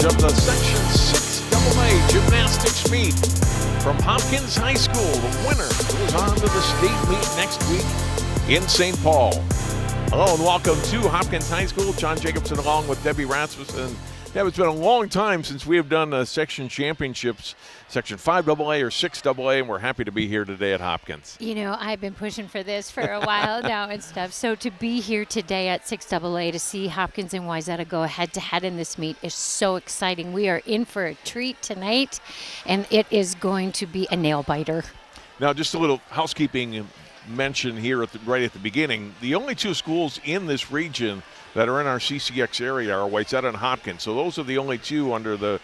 of the Section 6AA Gymnastics meet from Hopkins High School. The winner goes on to the state meet next week in St. Paul. Hello and welcome to Hopkins High School. John Jacobson along with Debbie Rasmussen. Deb, it's been a long time since we have done section championships, Section 5AA or 6AA, and we're happy to be here today at Hopkins. You know, I've been pushing for this for a while now and stuff. So to be here today at 6AA to see Hopkins and Wayzata go head-to-head in this meet is so exciting. We are in for a treat tonight, and it is going to be a nail-biter. Now, just a little housekeeping mention here right at the beginning. The only two schools in this region that are in our CCX area are Wayzata and Hopkins. So those are the only two under the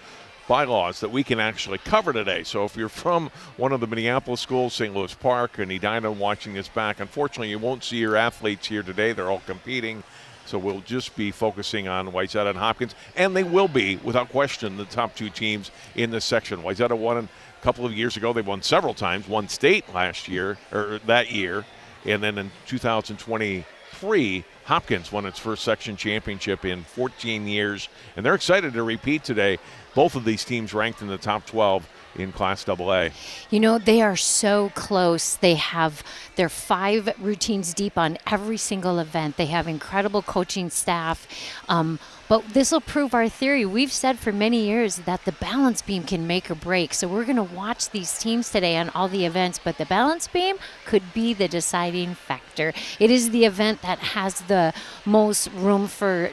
bylaws that we can actually cover today. So if you're from one of the Minneapolis schools, St. Louis Park and Edina, watching this back, unfortunately you won't see your athletes here today. They're all competing. So we'll just be focusing on Wayzata and Hopkins. And they will be, without question, the top two teams in this section. Wayzata won a couple of years ago. They've won several times, won state last year, or that year. And then in 2023, Hopkins won its first section championship in 14 years, and they're excited to repeat today. Both of these teams ranked in the top 12 in Class AA. You know, they are so close. They're 5 routines deep on every single event. They have incredible coaching staff. But this will prove our theory. We've said for many years that the balance beam can make or break. So we're going to watch these teams today on all the events, but the balance beam could be the deciding factor. It is the event that has the most room for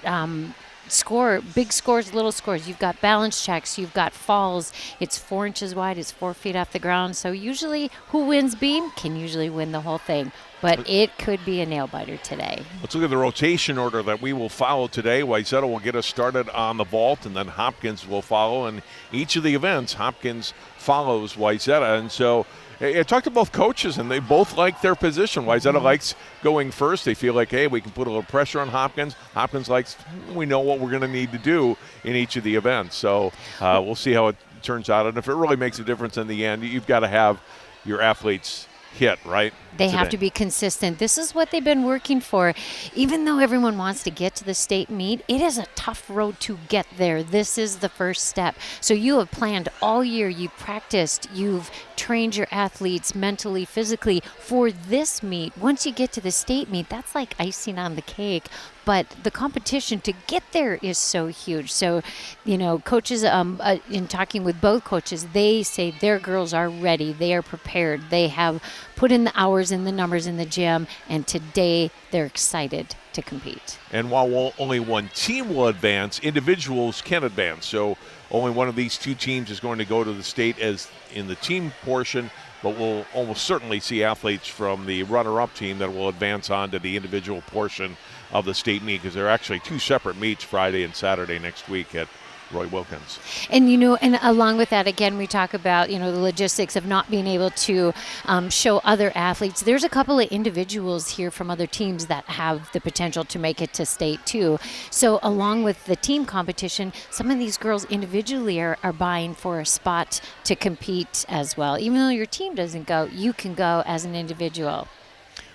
big scores, little scores. You've got balance checks, you've got falls. It's 4 inches wide, it's 4 feet off the ground. So usually who wins beam can usually win the whole thing. But it could be a nail-biter today. Let's look at the rotation order that we will follow today. Wayzata will get us started on the vault, and then Hopkins will follow. And each of the events, Hopkins follows Wayzata. And so I talked to both coaches, and they both like their position. Wayzata likes going first. They feel like, hey, we can put a little pressure on Hopkins. Hopkins likes, we know what we're going to need to do in each of the events. So we'll see how it turns out. And if it really makes a difference in the end, you've got to have your athletes hit, right? They have to be consistent. This is what they've been working for. Even though everyone wants to get to the state meet, it is a tough road to get there. This is the first step. So you have planned all year. You've practiced. You've trained your athletes mentally, physically for this meet. Once you get to the state meet, that's like icing on the cake. But the competition to get there is so huge. So, you know, coaches, in talking with both coaches, they say their girls are ready. They are prepared. They have put in the hours and the numbers in the gym, and today they're excited to compete. And while only one team will advance, individuals can advance. So only one of these two teams is going to go to the state as in the team portion, but we'll almost certainly see athletes from the runner-up team that will advance on to the individual portion of the state meet, because there are actually 2 separate meets, Friday and Saturday next week at Roy Wilkins. And, you know, and along with that, again, we talk about, you know, the logistics of not being able to show other athletes. There's a couple of individuals here from other teams that have the potential to make it to state, too. So along with the team competition, some of these girls individually are vying for a spot to compete as well. Even though your team doesn't go, you can go as an individual.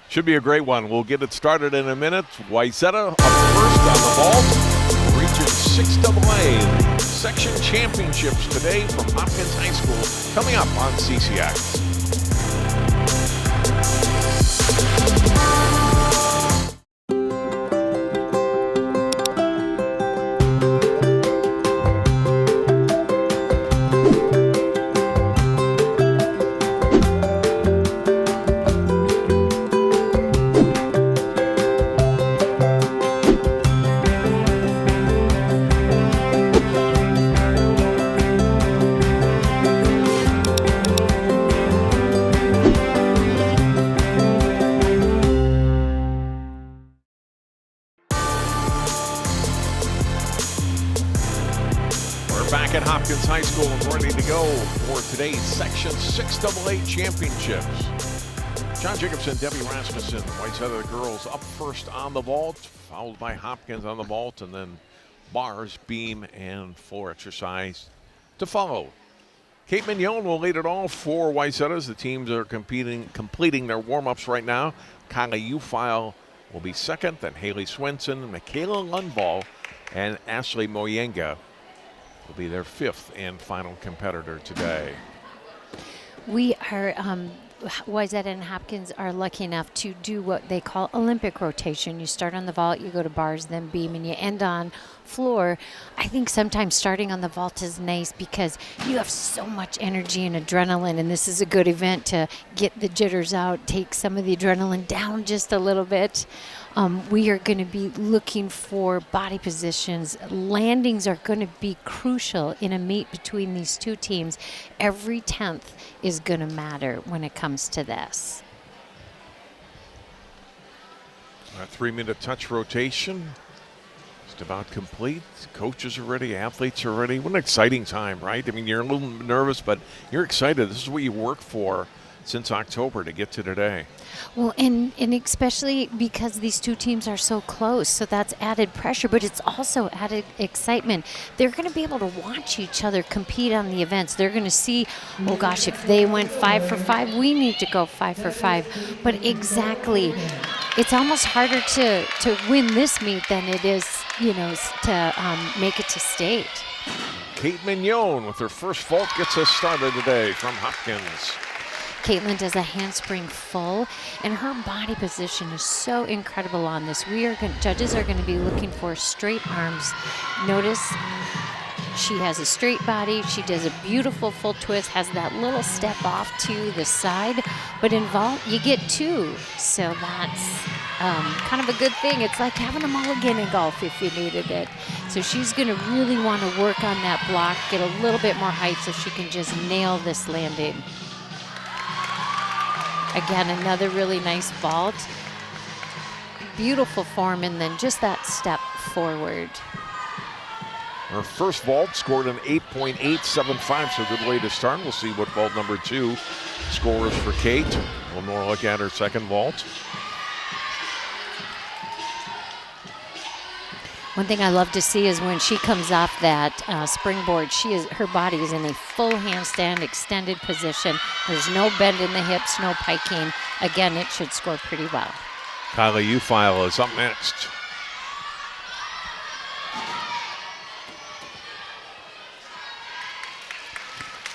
Should be a great one. We'll get it started in a minute. Wayzata up first on the vault. Region 6AA section championships today from Hopkins High School coming up on CCX. Back at Hopkins High School and ready to go for today's Section 6AA championships. John Jacobson, Debbie Rasmussen, Wayzata girls up first on the vault, followed by Hopkins on the vault, and then bars, beam, and floor exercise to follow. Kate Mignon will lead it all for Wayzata. The teams are completing their warm-ups right now. Kyla Ufile will be second, then Haley Swenson, Michaela Lundvall, and Ashley Moyenga will be their 5th and final competitor today. We are, Wayzata and Hopkins are lucky enough to do what they call Olympic rotation. You start on the vault, you go to bars, then beam, and you end on floor. I think sometimes starting on the vault is nice because you have so much energy and adrenaline, and this is a good event to get the jitters out, take some of the adrenaline down just a little bit. We are going to be looking for body positions. Landings are going to be crucial in a meet between these two teams. Every 10th is going to matter when it comes to this. A 3-minute touch rotation. Just about complete. Coaches are ready. Athletes are ready. What an exciting time, right? I mean, you're a little nervous, but you're excited. This is what you work for since October to get to today. Well, and especially because these two teams are so close, so that's added pressure, but it's also added excitement. They're going to be able to watch each other compete on the events. They're going to see, oh gosh, if they went 5 for 5, we need to go 5 for 5. But exactly, it's almost harder to win this meet than it is, to make it to state. Kate Mignon with her first vault gets us started today from Hopkins. Caitlin does a handspring full, and her body position is so incredible on this. Judges are going to be looking for straight arms. Notice she has a straight body. She does a beautiful full twist, has that little step off to the side. But in vault, you get 2, so that's kind of a good thing. It's like having a mulligan in golf if you needed it. So she's going to really want to work on that block, get a little bit more height so she can just nail this landing. Again, another really nice vault. Beautiful form, and then just that step forward. Her first vault scored an 8.875, so a good way to start. We'll see what vault number 2 scores for Kate. One more look at her second vault. One thing I love to see is when she comes off that springboard, her body is in a full handstand extended position. There's no bend in the hips, no piking. Again, it should score pretty well. Kylie Ufile is up next.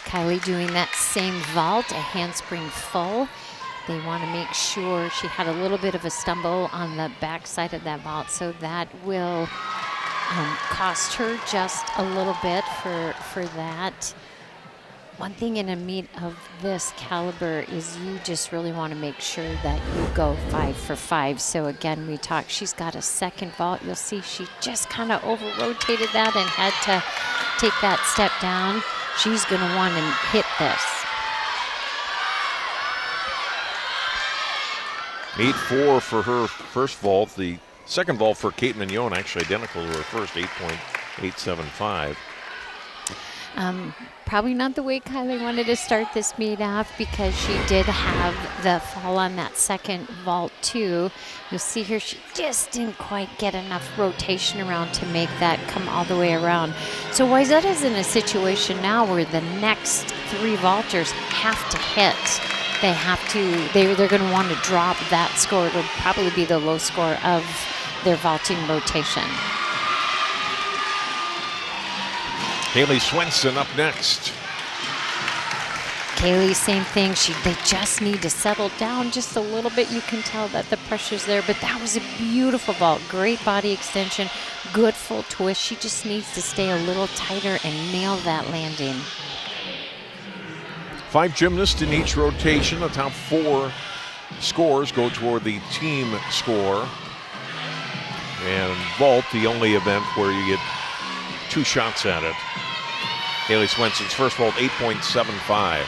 Kylie doing that same vault, a handspring full. They want to make sure she had a little bit of a stumble on the back side of that vault, so that will cost her just a little bit for that. One thing in a meet of this caliber is you just really want to make sure that you go 5 for 5. So again, she's got a second vault. You'll see she just kind of over-rotated that and had to take that step down. She's going to want to hit this. 8.4 for her first vault. The second vault for Kate Mignon actually identical to her first, 8.875. Probably not the way Kylie wanted to start this meet off because she did have the fall on that second vault too. You'll see here she just didn't quite get enough rotation around to make that come all the way around. So Wayzata's in a situation now where the next 3 vaulters have to hit. They're going to want to drop that score. It'll probably be the low score of their vaulting rotation. Haley Swenson up next. Kaylee, same thing. They just need to settle down just a little bit. You can tell that the pressure's there, but that was a beautiful vault. Great body extension, good full twist. She just needs to stay a little tighter and nail that landing. 5 gymnasts in each rotation. The top 4 scores go toward the team score. And vault, the only event where you get 2 shots at it. Haley Swenson's first vault, 8.75.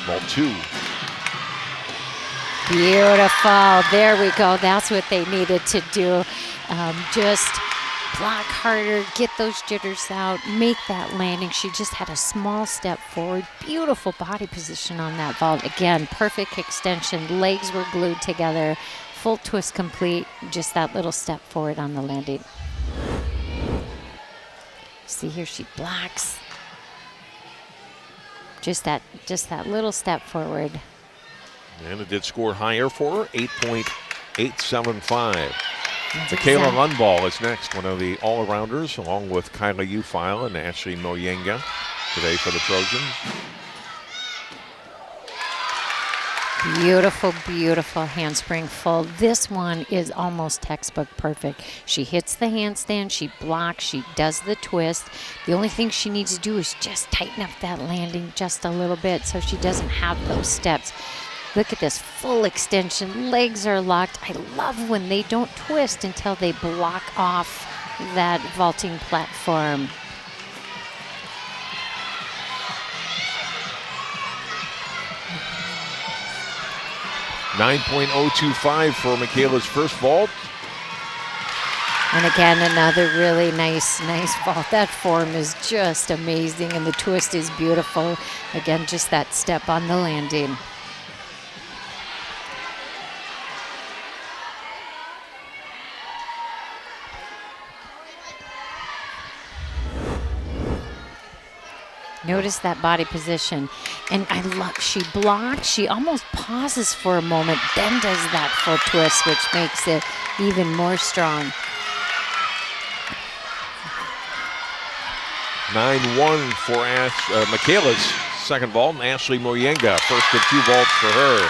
Vault 2. Beautiful. There we go. That's what they needed to do. Just block harder, get those jitters out, make that landing. She just had a small step forward. Beautiful body position on that vault. Again, perfect extension. Legs were glued together. Full twist complete. Just that little step forward on the landing. See here, she blocks. Just that little step forward. And it did score higher for her, 8.875. Michaela Lundball is next, one of the all-arounders, along with Kyla Ufile and Ashley Moyenga today for the Trojans. Beautiful, beautiful handspring full. This one is almost textbook perfect. She hits the handstand, she blocks, she does the twist. The only thing she needs to do is just tighten up that landing just a little bit so she doesn't have those steps. Look at this full extension, legs are locked. I love when they don't twist until they block off that vaulting platform. .025 for Michaela's first vault. And again, another really nice vault. That form is just amazing, and the twist is beautiful. Again, just that step on the landing. Notice that body position. And I love, she blocks, she almost pauses for a moment, then does that full twist, which makes it even more strong. 9-1 for Michaela's second vault, and Ashley Moyenga, first of 2 vaults for her.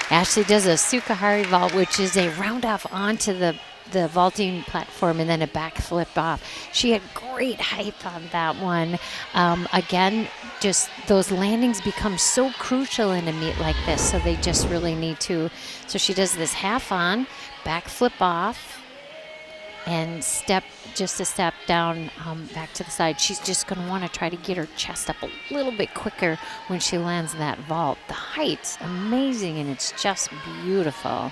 Ashley does a Sukahari vault, which is a round off onto the vaulting platform and then a back flip off. She had great height on that one. Again, just those landings become so crucial in a meet like this, so they just really need to. So she does this half on, back flip off, and just a step down back to the side. She's just going to want to try to get her chest up a little bit quicker when she lands that vault. The height's amazing, and it's just beautiful.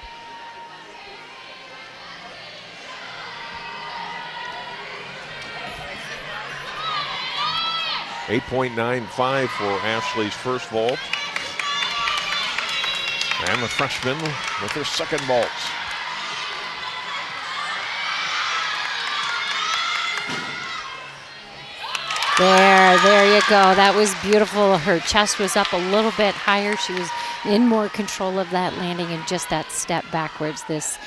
8.95 for Ashley's first vault. And the freshman with her second vault. There you go. That was beautiful. Her chest was up a little bit higher. She was in more control of that landing, and just that step backwards. This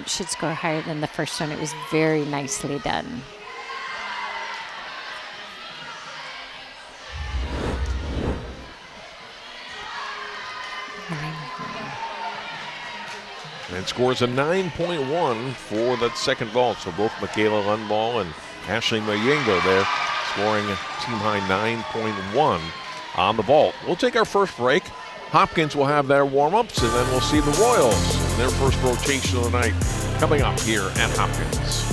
should score higher than the first one. It was very nicely done. And scores a 9.1 for that second vault. So both Michaela Lundball and Ashley Moyenga there scoring a team high 9.1 on the vault. We'll take our first break. Hopkins will have their warm-ups, and then we'll see the Royals in their first rotation of the night coming up here at Hopkins.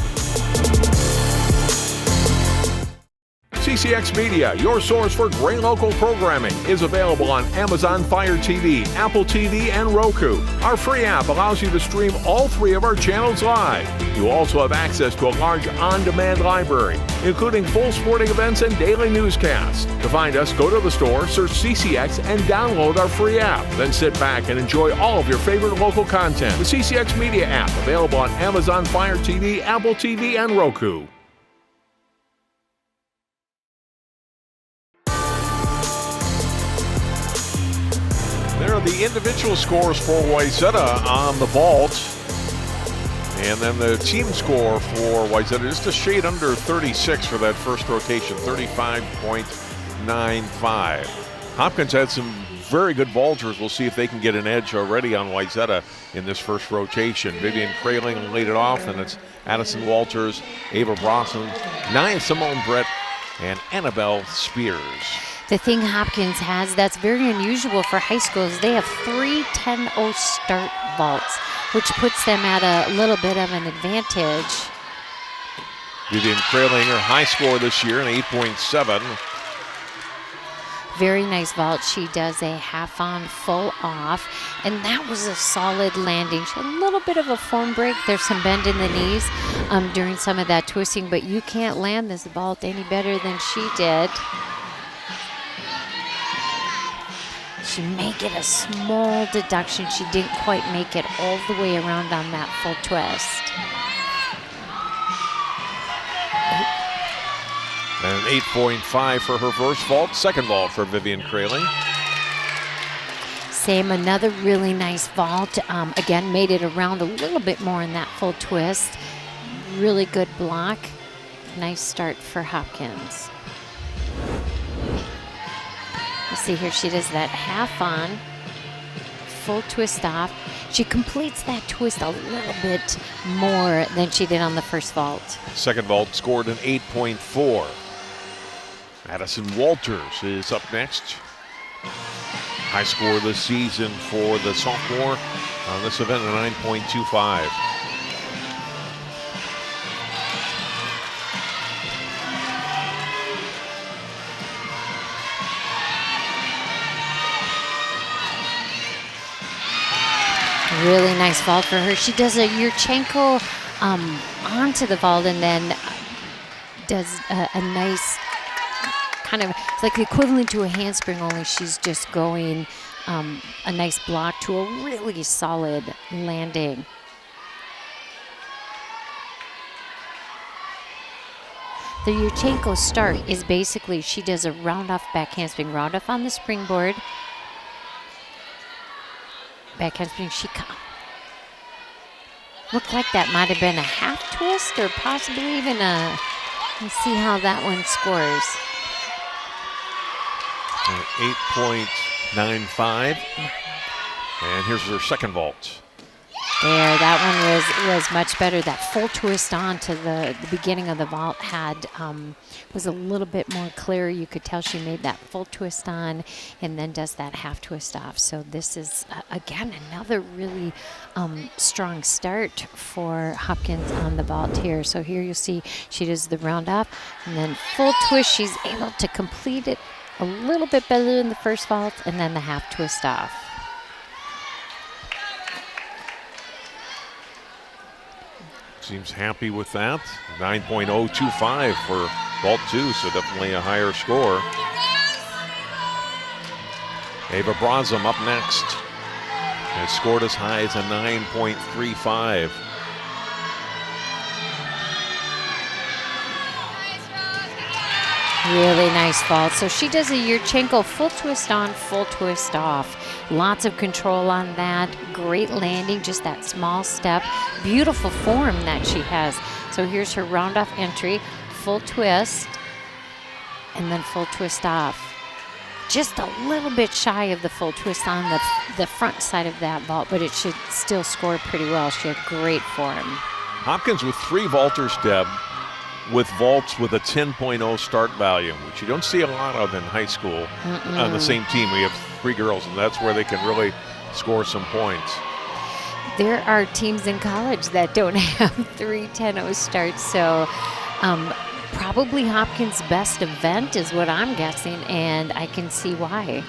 CCX Media, your source for great local programming, is available on Amazon Fire TV, Apple TV, and Roku. Our free app allows you to stream all 3 of our channels live. You also have access to a large on-demand library, including full sporting events and daily newscasts. To find us, go to the store, search CCX, and download our free app. Then sit back and enjoy all of your favorite local content. The CCX Media app, available on Amazon Fire TV, Apple TV, and Roku. There are the individual scores for Wayzata on the vault. And then the team score for Wayzata just a shade under 36 for that first rotation, 35.95. Hopkins had some very good vaulters. We'll see if they can get an edge already on Wayzata in this first rotation. Vivian Kraling laid it off, and it's Addison Walters, Ava Brosnan, Nia Simone Brett, and Annabelle Spears. The thing Hopkins has that's very unusual for high schools, they have 3 10-0 start vaults, which puts them at a little bit of an advantage. Vivian Kraling, her high score this year, an 8.7. Very nice vault. She does a half on, full off, and that was a solid landing. She had a little bit of a form break. There's some bend in the knees during some of that twisting, but you can't land this vault any better than she did. She may get a small deduction. She didn't quite make it all the way around on that full twist. And 8.5 for her first vault. Second vault for Vivian Kraling. same. Another really nice vault. Again, made it around a little bit more in that full twist. Really good block. Nice start for Hopkins. You see here she does that half on, full twist off. She completes that twist a little bit more than she did on the first vault. Second vault scored an 8.4. Madison Walters is up next. High score this season for the sophomore on this event, a 9.25. Really nice vault for her. She does a Yurchenko onto the vault and then does a nice kind of, it's like the equivalent to a handspring, only she's just going a nice block to a really solid landing. The Yurchenko start is basically she does a round off back handspring, round off on the springboard. Back handspring, she looked like that might have been a half twist or possibly even a, let's see how that one scores. 8.95. And here's her second vault. There, that one was much better. That full twist on to the beginning of the vault had was a little bit more clear. You could tell she made that full twist on and then does that half twist off. So this is, again, another really strong start for Hopkins on the vault here. So here you'll see she does the round off and then full twist. She's able to complete it a little bit better than the first vault and then the half twist off. Seems happy with that. 9.025 for vault 2, so definitely a higher score. Ava Brosum up next. Has scored as high as a 9.35. Really nice vault. So she does a Yurchenko full twist on, full twist off. Lots of control on that. Great landing, just that small step. Beautiful form that she has. So here's her round off entry, full twist, and then full twist off. Just a little bit shy of the full twist on the front side of that vault, but it should still score pretty well. She had great form. Hopkins with 3 vaulters, Deb, with vaults with a 10.0 start value, which you don't see a lot of in high school. On the same team, we have 3 girls, and that's where they can really score some points. There are teams in college that don't have 3 10-0 starts, so probably Hopkins' best event is what I'm guessing, and I can see why.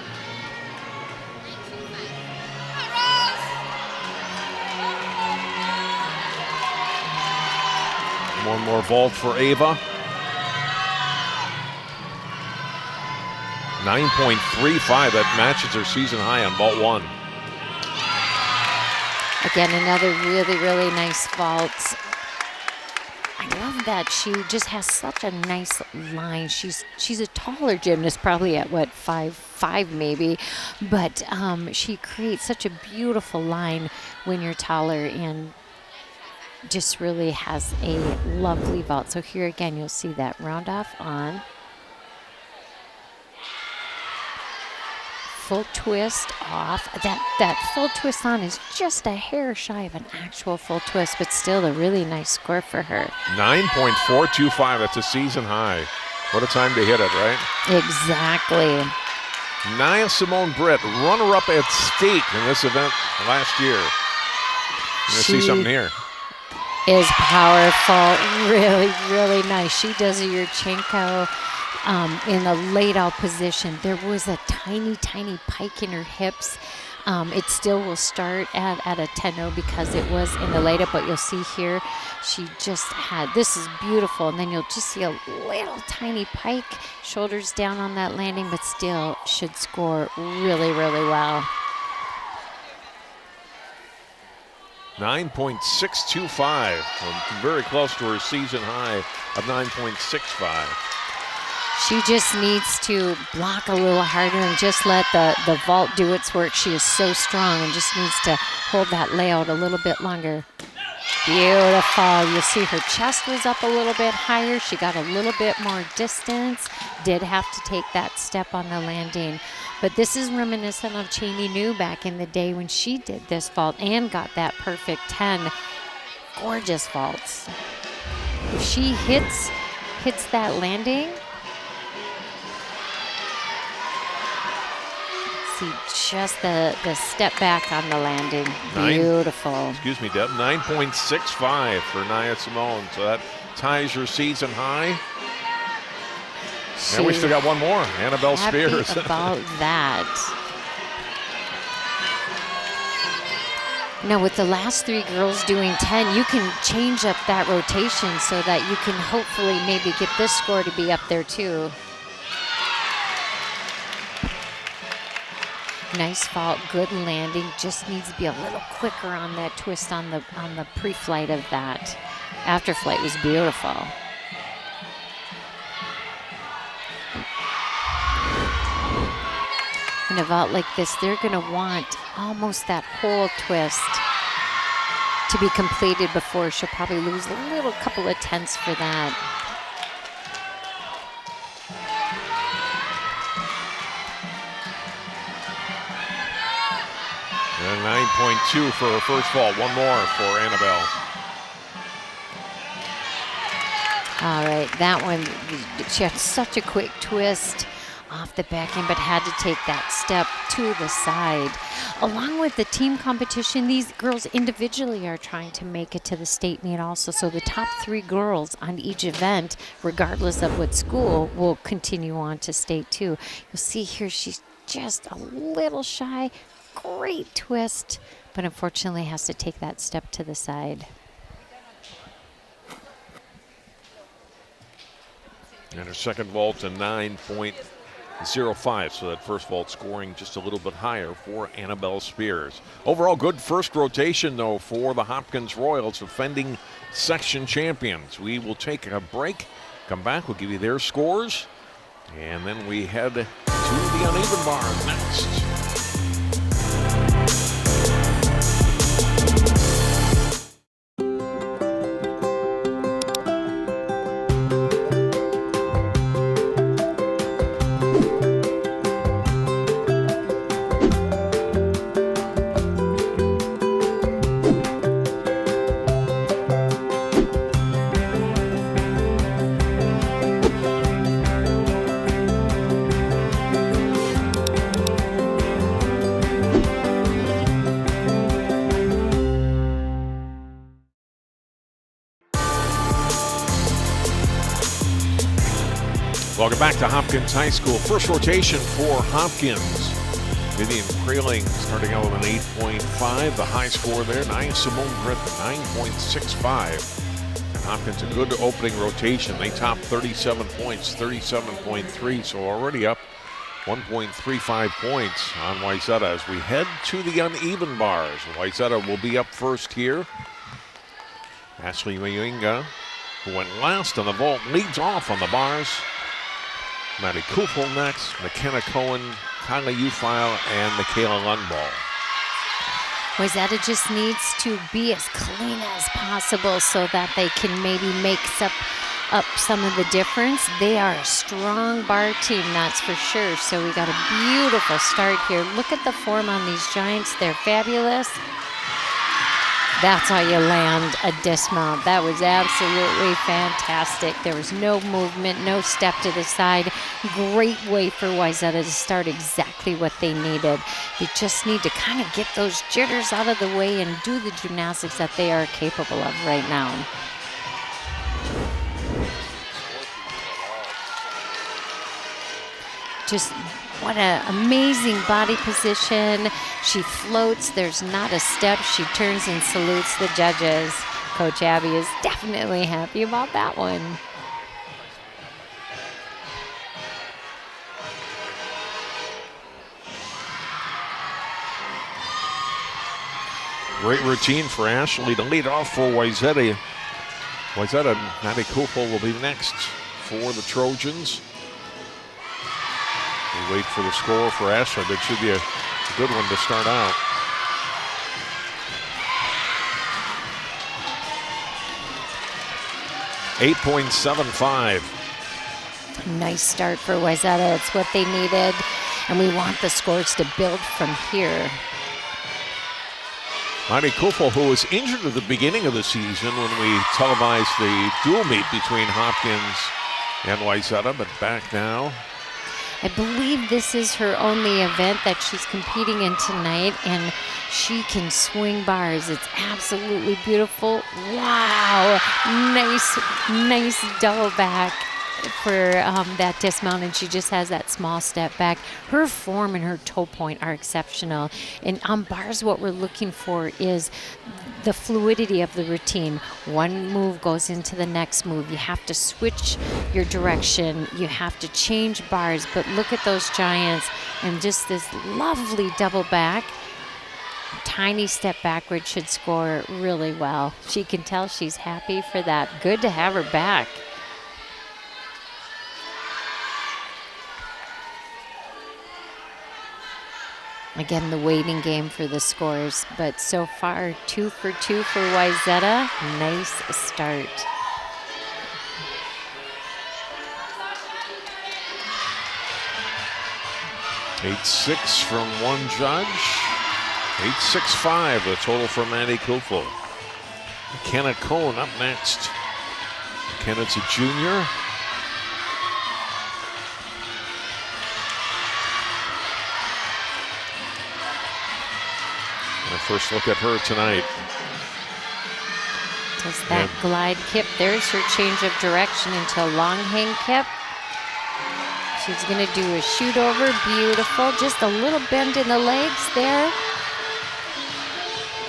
One more vault for Ava. 9.35, that matches her season high on vault 1. Again, another really, really nice vault. I love that she just has such a nice line. She's a taller gymnast, probably at what, 5'5" maybe, but she creates such a beautiful line when you're taller and just really has a lovely vault. So here again, you'll see that round off on. Full twist off. That full twist on is just a hair shy of an actual full twist, but still a really nice score for her. 9.425, that's a season high. What a time to hit it, right? Exactly. Nia Simone Britt, runner-up at state in this event last year. You're going to see something here. Is powerful, really, really nice. She does a Yurchenko in a laid out position. There was a tiny, tiny pike in her hips. It still will start at a 10-0 because it was in the laid up, but you'll see here, she just had, this is beautiful, and then you'll just see a little tiny pike, shoulders down on that landing, but still should score really, really well. 9.625, very close to her season high of 9.65. She just needs to block a little harder and just let the vault do its work. She is so strong and just needs to hold that layout a little bit longer. Beautiful. You'll see her chest was up a little bit higher. She got a little bit more distance. Did have to take that step on the landing. But this is reminiscent of Cheney New back in the day when she did this vault and got that perfect 10. Gorgeous vaults. If she hits that landing, see just the step back on the landing. Beautiful. Excuse me, Deb. 9.65 for Nia Simone. So that ties her season high. And we still got one more. Annabelle Spears. Happy about that. Now with the last 3 girls doing 10, you can change up that rotation so that you can hopefully maybe get this score to be up there too. Nice vault, good landing. Just needs to be a little quicker on that twist on the pre-flight of that. After flight was beautiful. In a vault like this, they're going to want almost that whole twist to be completed before she'll probably lose a little couple of tenths for that. And 9.2 for her first vault. One more for Annabelle. All right, that one, she had such a quick twist off the back end, but had to take that step to the side. Along with the team competition, these girls individually are trying to make it to the state meet also. So the top 3 girls on each event, regardless of what school, will continue on to state too. You'll see here she's just a little shy. Great twist, but unfortunately has to take that step to the side. And her second vault a 9.05, so that first vault scoring just a little bit higher for Annabelle Spears. Overall, good first rotation, though, for the Hopkins Royals, defending section champions. We will take a break, come back, we'll give you their scores, and then we head to the uneven bars next. Welcome back to Hopkins High School. First rotation for Hopkins. Vivian Kraling starting out with an 8.5. The high score there. Nia Simone Griffin, 9.65. And Hopkins, a good opening rotation. They topped 37 points, 37.3. So already up 1.35 points on Wayzata as we head to the uneven bars. Wayzata will be up first here. Ashley Mayunga, who went last on the vault, leads off on the bars. Maddie Kufel next, McKenna Cohen, Kyla Ufile, and Michaela Lundball. Wayzata just needs to be as clean as possible so that they can maybe make up some of the difference. They are a strong bar team, that's for sure. So we got a beautiful start here. Look at the form on these giants. They're fabulous. That's how you land a dismount. That was absolutely fantastic. There was no movement, no step to the side. Great way for Wayzata to start exactly what they needed. You just need to kind of get those jitters out of the way and do the gymnastics that they are capable of right now. Just what an amazing body position. She floats. There's not a step. She turns and salutes the judges. Coach Abby is definitely happy about that one. Great routine for Ashley to lead off for Wayzata. Maddie Kufel will be next for the Trojans. We'll wait for the score for Ashland. It should be a good one to start out. .75. Nice start for Wayzata. It's what they needed, and we want the scores to build from here. Marty Kufel, who was injured at the beginning of the season when we televised the dual meet between Hopkins and Wayzata, but back now. I believe this is her only event that she's competing in tonight, and she can swing bars. It's absolutely beautiful. Wow, nice double back for that dismount, and she just has that small step back. Her form and her toe point are exceptional. And on bars, what we're looking for is the fluidity of the routine. One move goes into the next move. You have to switch your direction. You have to change bars. But look at those giants and just this lovely double back. Tiny step backward should score really well. She can tell she's happy for that. Good to have her back. Again, the waiting game for the scores, but so far 2 for 2 for Wayzata. Nice start. .86 from one judge. .865 the total for Mandy Kufel. McKenna Cohn up next. McKenna's a junior. And a first look at her tonight. Does that glide kip. There's her change of direction into a long hang kip. She's going to do a shoot over. Beautiful. Just a little bend in the legs there.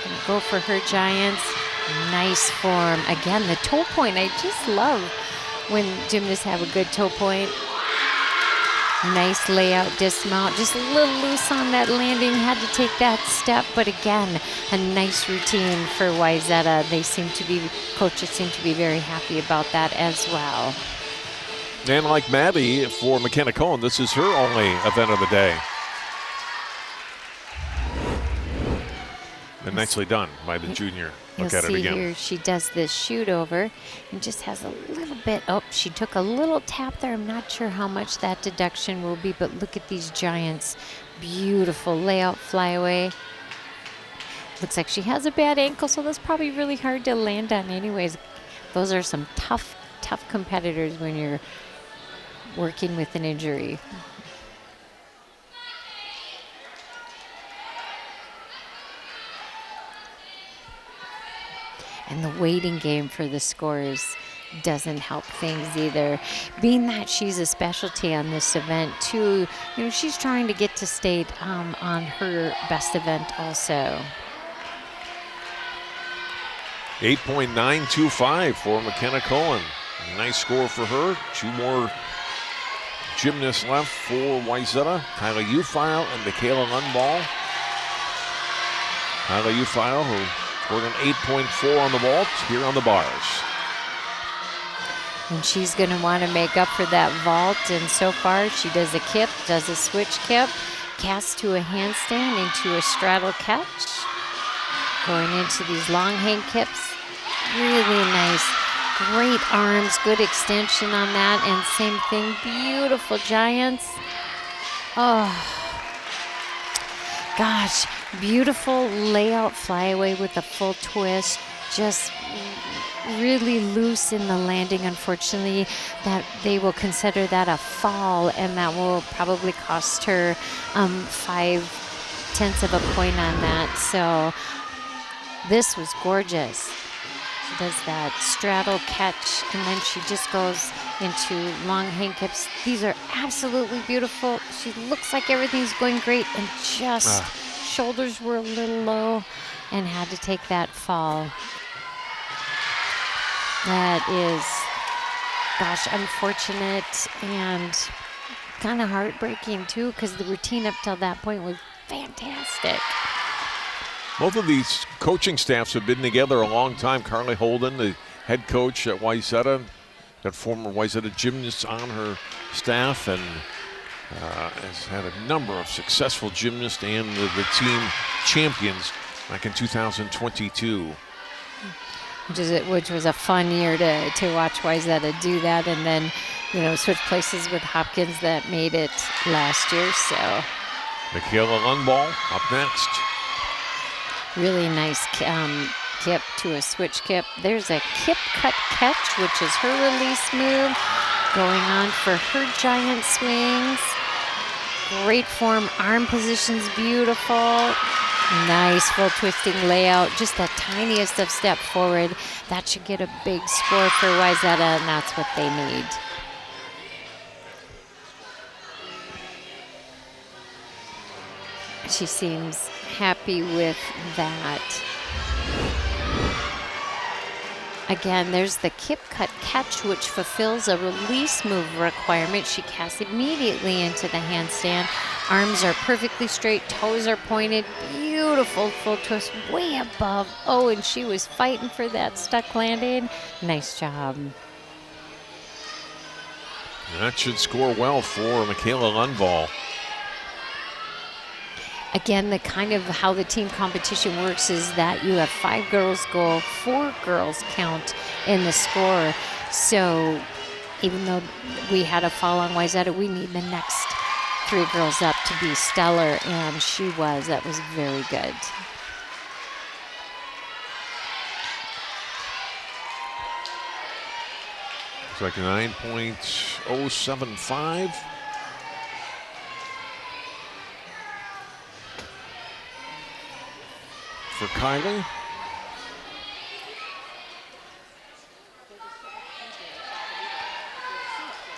Gonna go for her giants. Nice form. Again, the toe point. I just love when gymnasts have a good toe point. Nice layout dismount. Just a little loose on that landing. Had to take that step. But again, a nice routine for Wayzata. Coaches seem to be very happy about that as well. And like Maddie, for McKenna Cohen, this is her only event of the day. And nicely done by the junior. Look at it again. Here she does this shoot over and just has a little bit. Oh, she took a little tap there. I'm not sure how much that deduction will be, but look at these giants. Beautiful layout flyaway. Looks like she has a bad ankle, so that's probably really hard to land on anyways. Those are some tough competitors when you're working with an injury. And the waiting game for the scores doesn't help things either. Being that she's a specialty on this event too, she's trying to get to state on her best event also. 8.925 for McKenna Cohen. Nice score for her. 2 more gymnasts left for Wayzata. Kyla Ufile and Michaela Lundball. Kyla Ufile, who scored an 8.4 on the vault, here on the bars. And she's going to want to make up for that vault. And so far, she does a kip, does a switch kip, cast to a handstand into a straddle catch. Going into these long hang kips. Really nice. Great arms, good extension on that. And same thing, beautiful giants. Oh, gosh, beautiful layout flyaway with a full twist. Just really loose in the landing. Unfortunately, that they will consider that a fall, and that will probably cost her 0.5 of a point on that. So this was gorgeous. She does that straddle catch, and then she just goes into long hang kips. These are absolutely beautiful. She looks like everything's going great, and just shoulders were a little low and had to take that fall. That is, gosh, unfortunate and kind of heartbreaking too, because the routine up till that point was fantastic. Both of these coaching staffs have been together a long time. Carly Holden, the head coach at Wayzata, got former Wayzata gymnasts on her staff, and has had a number of successful gymnasts and the team champions back in 2022. Which was a fun year to watch Wayzata do that, and then, switch places with Hopkins that made it last year. So Michaela Lundball up next. Really nice kip to a switch kip. There's a kip cut catch, which is her release move, going on for her giant swings. Great form, arm position's beautiful. Nice full twisting layout, just the tiniest of step forward. That should get a big score for Wayzata, and that's what they need. She seems happy with that. Again, there's the kip cut catch, which fulfills a release move requirement. She casts immediately into the handstand. Arms are perfectly straight, toes are pointed. Beautiful full twist way above. Oh, and she was fighting for that stuck landing. Nice job. That should score well for Michaela Lundball. Again, the kind of how the team competition works is that you have 5 girls goal, 4 girls count in the score. So even though we had a fall on Wayzata, we need the next 3 girls up to be stellar, and she was. That was very good. It's like 9.075. For Kylie.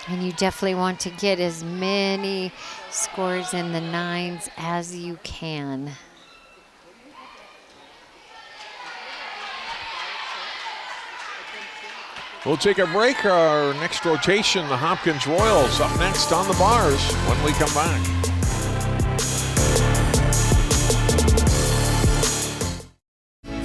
And you definitely want to get as many scores in the 9s as you can. We'll take a break. Our next rotation, the Hopkins Royals, up next on the bars when we come back.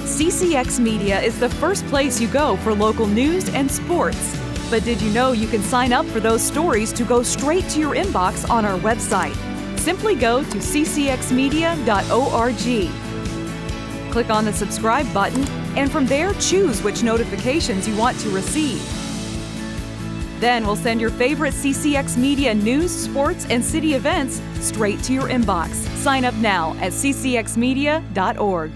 CCX Media is the first place you go for local news and sports. But did you know you can sign up for those stories to go straight to your inbox on our website? Simply go to ccxmedia.org. Click on the subscribe button, and from there choose which notifications you want to receive. Then we'll send your favorite CCX Media news, sports, and city events straight to your inbox. Sign up now at ccxmedia.org.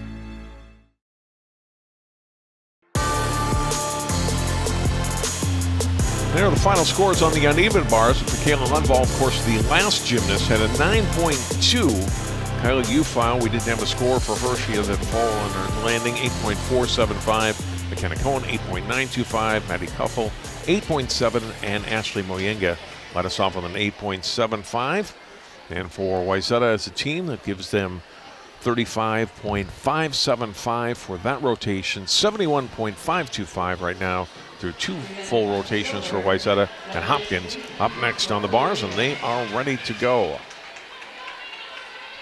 There are the final scores on the uneven bars. Michaela Lundball, of course, the last gymnast, had a 9.2. Kylie Ufile, we didn't have a score for her. She has that fall on her landing, 8.475. McKenna Cohen, 8.925. Maddie Kuffel, 8.7. And Ashley Moyenga let us off with an 8.75. And for Wayzata as a team, that gives them 35.575 for that rotation, 71.525 right now through 2 full rotations for Wayzata and Hopkins up next on the bars, and they are ready to go.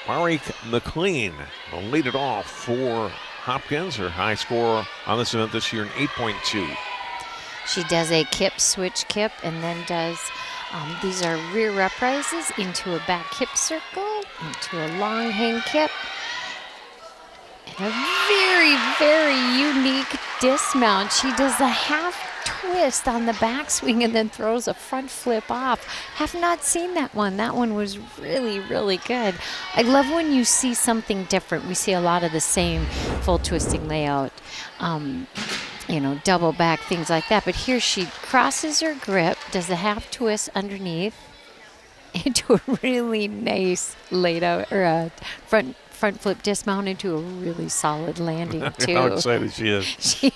Marik McLean will lead it off for Hopkins. Her high score on this event this year, an 8.2. She does a kip, switch kip, and then does, these are rear uprises into a back kip circle, into a long hang kip. And a very, very unique dismount. She does a half twist on the backswing and then throws a front flip off. Have not seen that one. That one was really, really good. I love when you see something different. We see a lot of the same full twisting layout, double back, things like that. But here she crosses her grip, does a half twist underneath into a really nice laid out, or a front flip dismount into a really solid landing too. How excited she is.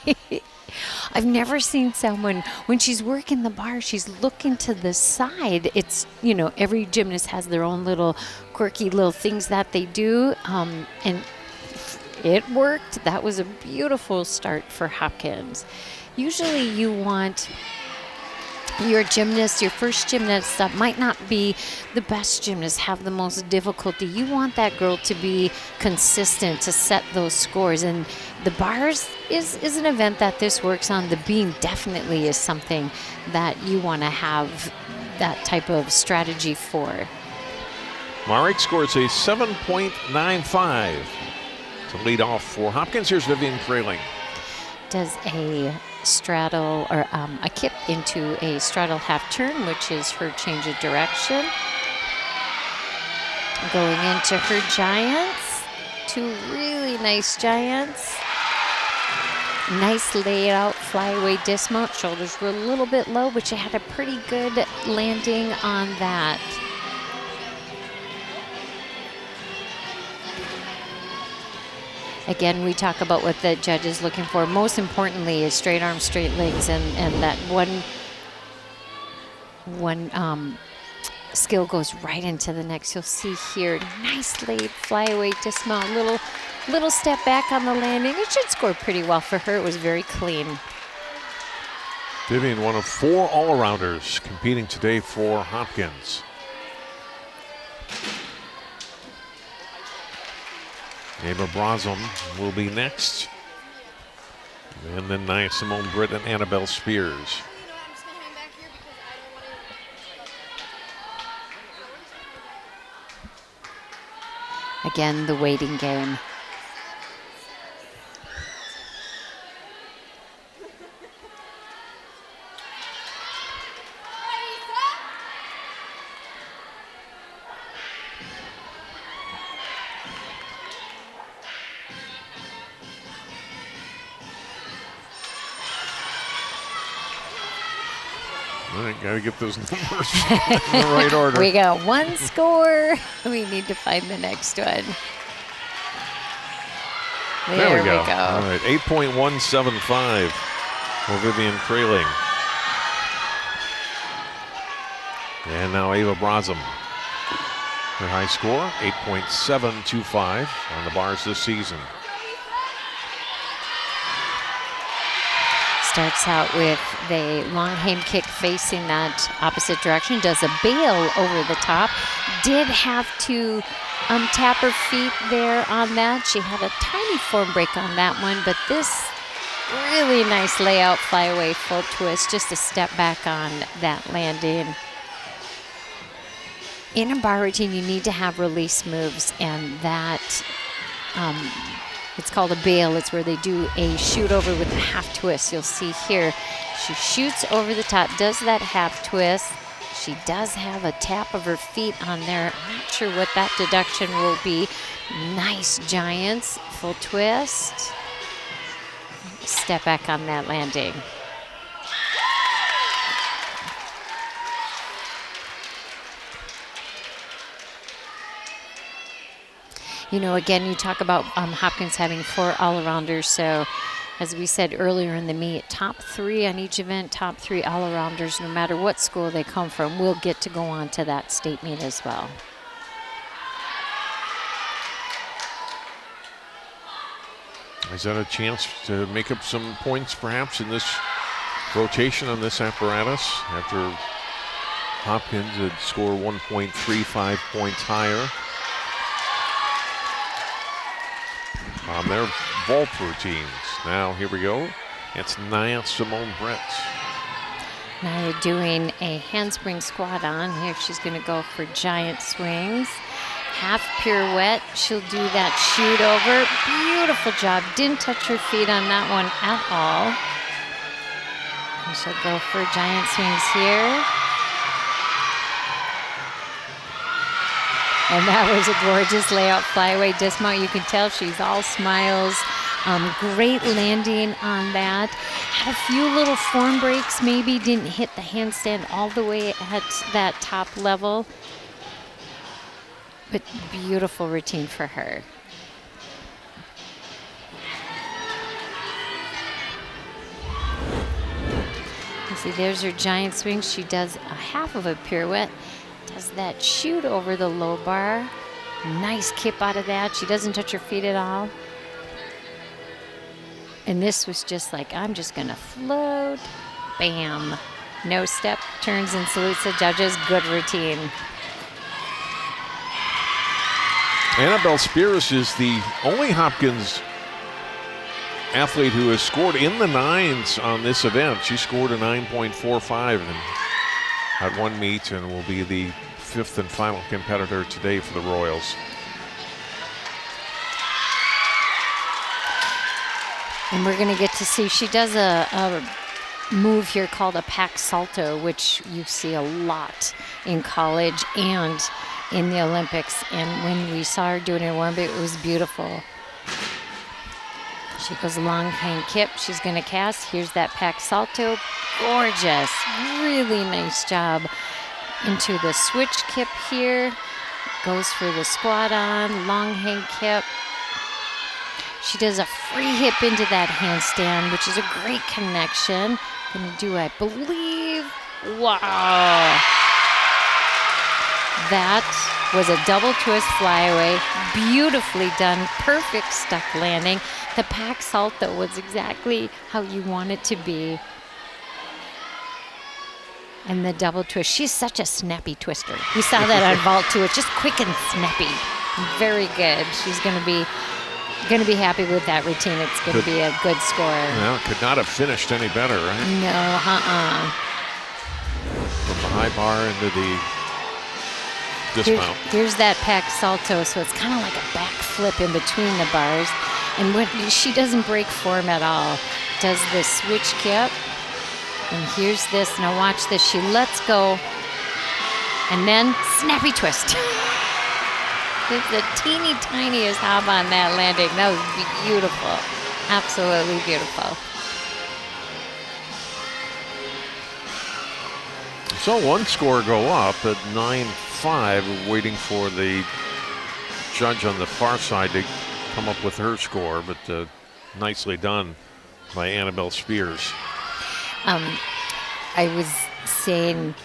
I've never seen someone, when she's working the bar, she's looking to the side. It's, every gymnast has their own little quirky little things that they do. And it worked. That was a beautiful start for Hopkins. Usually you want your gymnast, your first gymnast that might not be the best gymnast, have the most difficulty. You want that girl to be consistent, to set those scores. And the bars is an event that this works on. The beam definitely is something that you want to have that type of strategy for. Marek scores a 7.95 to lead off for Hopkins. Here's Vivian Kraling. Does a straddle or a kip into a straddle half turn, which is her change of direction. Going into her giants, 2 really nice giants. Nice layout, flyaway dismount. Shoulders were a little bit low, but she had a pretty good landing on that. Again, we talk about what the judge is looking for. Most importantly is straight arms, straight legs, and that one skill goes right into the next. You'll see here, nice laid flyaway dismount, little step back on the landing. It should score pretty well for her. It was very clean. Vivian, one of 4 all-arounders competing today for Hopkins. Ava Brosum will be next. And then Nia Simone Britt and Annabelle Spears. Again, the waiting game. All right, got to get those numbers in the right order. We got 1 score. We need to find the next one. There we go. All right, 8.175 for Vivian Kraling. And now Ava Brosum. Her high score, 8.725 on the bars this season. Starts out with the long hand kick facing that opposite direction. Does a bail over the top. Did have to tap her feet there on that. She had a tiny form break on that one, but this really nice layout, flyaway full twist, just a step back on that landing. In a bar routine, you need to have release moves, and that it's called a bail. It's where they do a shoot over with a half twist. You'll see here, she shoots over the top, does that half twist. She does have a tap of her feet on there. I'm not sure what that deduction will be. Nice giants, full twist. Step back on that landing. You know, again, you talk about Hopkins having 4 all-arounders. So, as we said earlier in the meet, top 3 on each event, top 3 all-arounders, no matter what school they come from, will get to go on to that state meet as well. Is that a chance to make up some points, perhaps, in this rotation on this apparatus after Hopkins had scored 1.35 points higher on their vault routines? Now, here we go. It's Nia Simone Britt. Nia doing a handspring squat on. Here she's going to go for giant swings. Half pirouette. She'll do that shoot over. Beautiful job. Didn't touch her feet on that one at all. And she'll go for giant swings here. And that was a gorgeous layout, flyaway dismount. You can tell she's all smiles. Great landing on that. Had a few little form breaks, maybe didn't hit the handstand all the way at that top level. But beautiful routine for her. You see, there's her giant swing. She does a half of a pirouette. Does that shoot over the low bar. Nice kip out of that. She doesn't touch her feet at all. And this was just like, I'm just going to float. Bam. No step, turns and salutes the judges. Good routine. Annabelle Spears is the only Hopkins athlete who has scored in the 9s on this event. She scored a 9.45 at one meet and will be the fifth and final competitor today for the Royals. And we're going to get to see, she does a move here called a pack salto, which you see a lot in college and in the Olympics. And when we saw her doing it in Olympic, it was beautiful. She goes long hang kip. She's going to cast. Here's that pack salto. Gorgeous. Really nice job. Into the switch kip here. Goes for the squat on. Long hang kip. She does a free hip into that handstand, which is a great connection. Going to do, I believe, wow. That was a double twist flyaway. Beautifully done. Perfect stuck landing. The pack salto was exactly how you want it to be. And the double twist. She's such a snappy twister. We saw that on vault too. It's just quick and snappy. Very good. She's going to be happy with that routine. It's going to be a good score. Well, could not have finished any better, right? No, From the high bar into the dismount. Here's that pack salto, so it's kind of like a backflip in between the bars. And when she doesn't break form at all. Does the switch kip. And here's this. Now watch this. She lets go. And then snappy twist. It's the teeny tiniest hop on that landing. That was beautiful. Absolutely beautiful. So one score go up at 9-5, waiting for the judge on the far side to come up with her score, but nicely done by Annabelle Spears. I was saying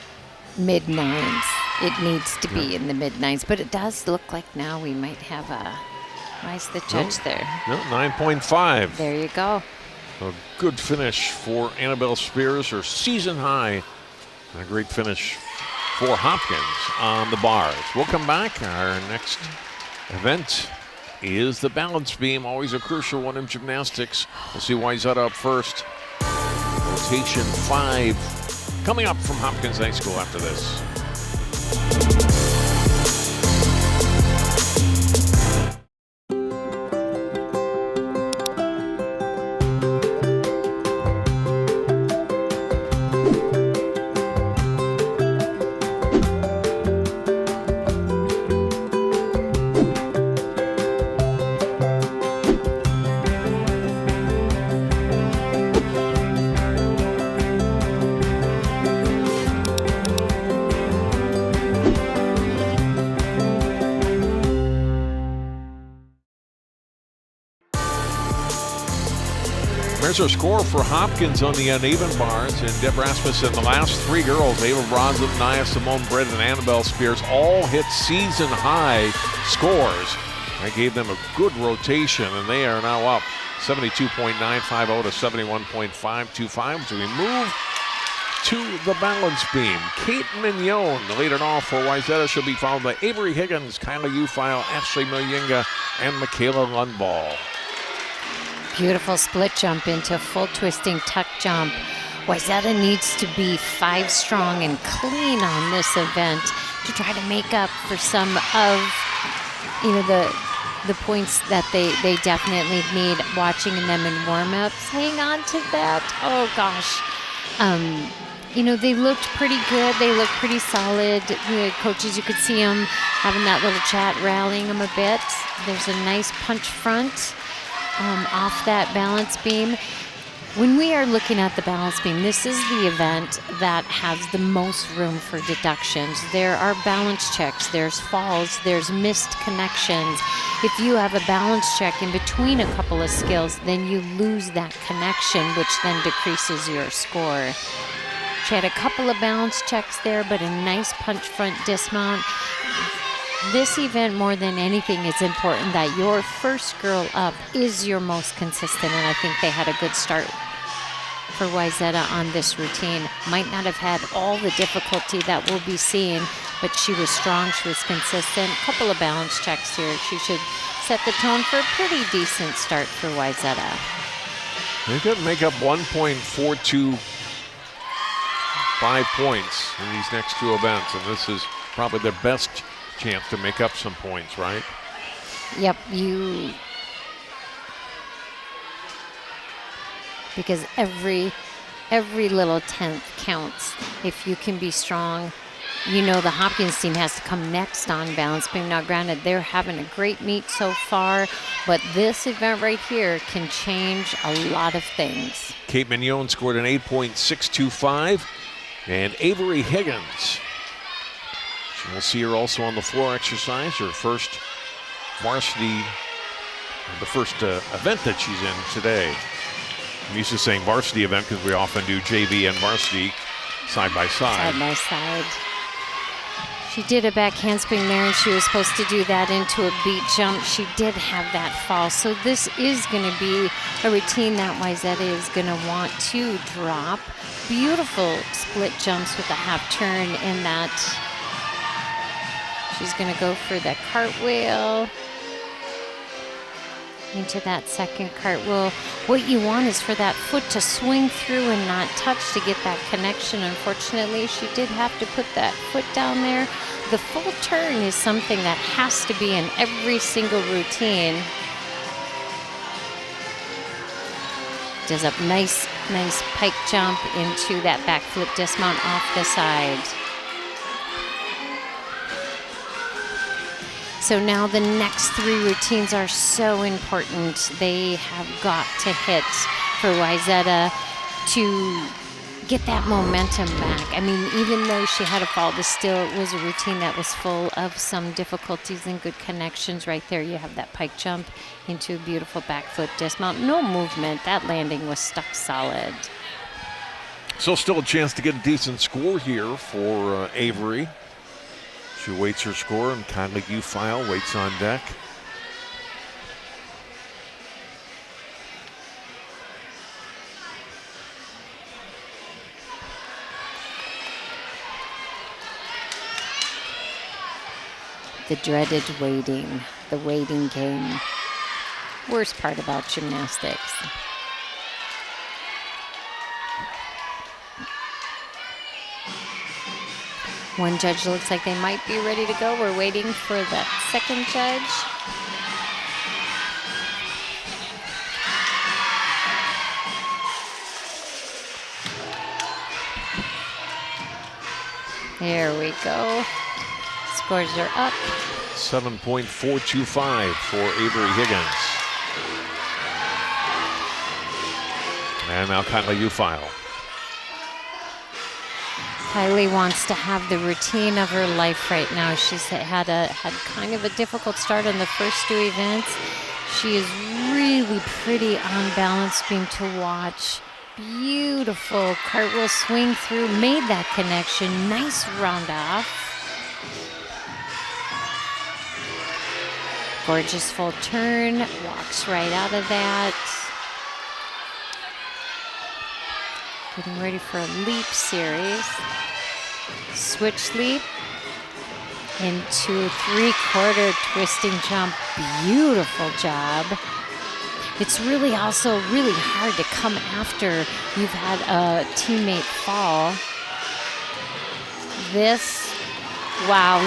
mid-nines. It needs to be in the mid-nines, but it does look like now we might have a, why's the judge there? No, 9.5. There you go. A good finish for Annabelle Spears, her season high, and a great finish for Hopkins on the bars. We'll come back. Our next event is the balance beam, always a crucial one in gymnastics. We'll see Wayzata up first. Rotation 5 coming up from Hopkins High School after this. There's our score for Hopkins on the uneven bars. And Deb Rasmussen, the last three girls, Ava Bronson, Nia Simone Britt, and Annabelle Spears, all hit season high scores. That gave them a good rotation, and they are now up 72.950 to 71.525. So we move to the balance beam. Kate Mignon lead it off for Wayzata. She'll be followed by Avery Higgins, Kyla Ufile, Ashley Muyinga, and Michaela Lundball. Beautiful split jump into full twisting tuck jump. Wayzata needs to be 5 strong and clean on this event to try to make up for some of, the points that they definitely need. Watching them in warm-ups, hang on to that. Oh gosh. They looked pretty good. They looked pretty solid. The coaches, you could see them having that little chat, rallying them a bit. There's a nice punch front. Off that balance beam. When we are looking at the balance beam, this is the event that has the most room for deductions. There are balance checks, there's falls, there's missed connections. If you have a balance check in between a couple of skills, then you lose that connection, which then decreases your score. She had a couple of balance checks there, but a nice punch front dismount. This event, more than anything, is important that your first girl up is your most consistent, and I think they had a good start for Wayzata on this routine. Might not have had all the difficulty that we'll be seeing, but she was strong, she was consistent. A couple of balance checks here. She should set the tone for a pretty decent start for Wayzata. They could make up 1.425 points in these next two events, and this is probably their best chance to make up some points, right? Yep, because every little tenth counts. If you can be strong, you know the Hopkins team has to come next on balance beam. Now, granted, they're having a great meet so far, but this event right here can change a lot of things. Kate Mignon scored an 8.625, and Avery Higgins. We'll see her also on the floor exercise, her first varsity, the first event that she's in today. I'm used to saying varsity event because we often do JV and varsity side by side. Side by side. She did a back handspring there, and she was supposed to do that into a beat jump. She did have that fall. So this is going to be a routine that Wayzata is going to want to drop. Beautiful split jumps with a half turn in that. She's going to go for the cartwheel into that second cartwheel. What you want is for that foot to swing through and not touch to get that connection. Unfortunately, she did have to put that foot down there. The full turn is something that has to be in every single routine. Does a nice pike jump into that back flip dismount off the side. So now the next three routines are so important. They have got to hit for Wayzata to get that momentum back. I mean, even though she had a fall, this still was a routine that was full of some difficulties and good connections. Right there, you have that pike jump into a beautiful back flip dismount. No movement. That landing was stuck solid. So still a chance to get a decent score here for Avery. She waits her score, and Conley Ufile waits on deck. The dreaded waiting, the waiting game. Worst part about gymnastics. One judge looks like they might be ready to go. We're waiting for that second judge. There we go. Scores are up. 7.425 for Avery Higgins. And now Conley Ufile. Kylie wants to have the routine of her life right now. She's had kind of a difficult start on the first two events. She is really pretty on balance beam to watch. Beautiful cartwheel swing through, made that connection. Nice round off. Gorgeous full turn, walks right out of that. Getting ready for a leap series. Switch leap into a three-quarter twisting jump. Beautiful job. It's really also really hard to come after you've had a teammate fall. This, wow,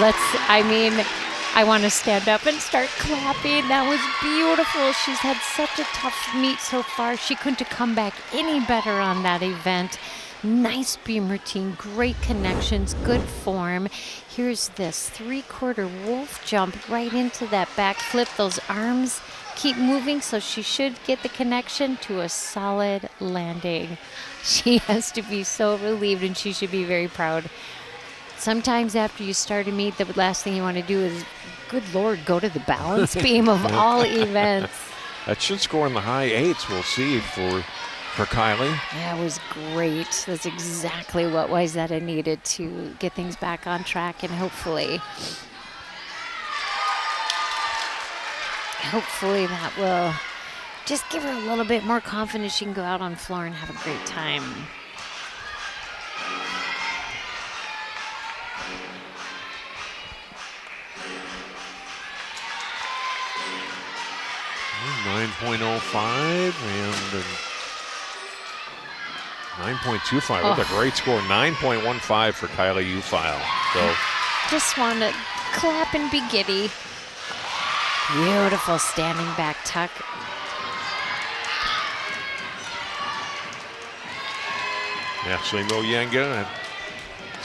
I want to stand up and start clapping. That was beautiful. She's had such a tough meet so far. She couldn't have come back any better on that event. Nice beam routine, great connections, good form. Here's this three-quarter wolf jump right into that back flip. Those arms keep moving, so she should get the connection to a solid landing. She has to be so relieved, and she should be very proud. Sometimes after you start a meet, the last thing you want to do is, good Lord, go to the balance beam of all events. That should score in the high eights, we'll see, for Kylie. Yeah, it was great. That's exactly what Wayzata needed to get things back on track, and hopefully that will just give her a little bit more confidence. She can go out on floor and have a great time. .05 and 9.25. That's a great score. 9.15 for Kylie Ufile. So just want to clap and be giddy. Beautiful standing back tuck. Ashley Moyenga at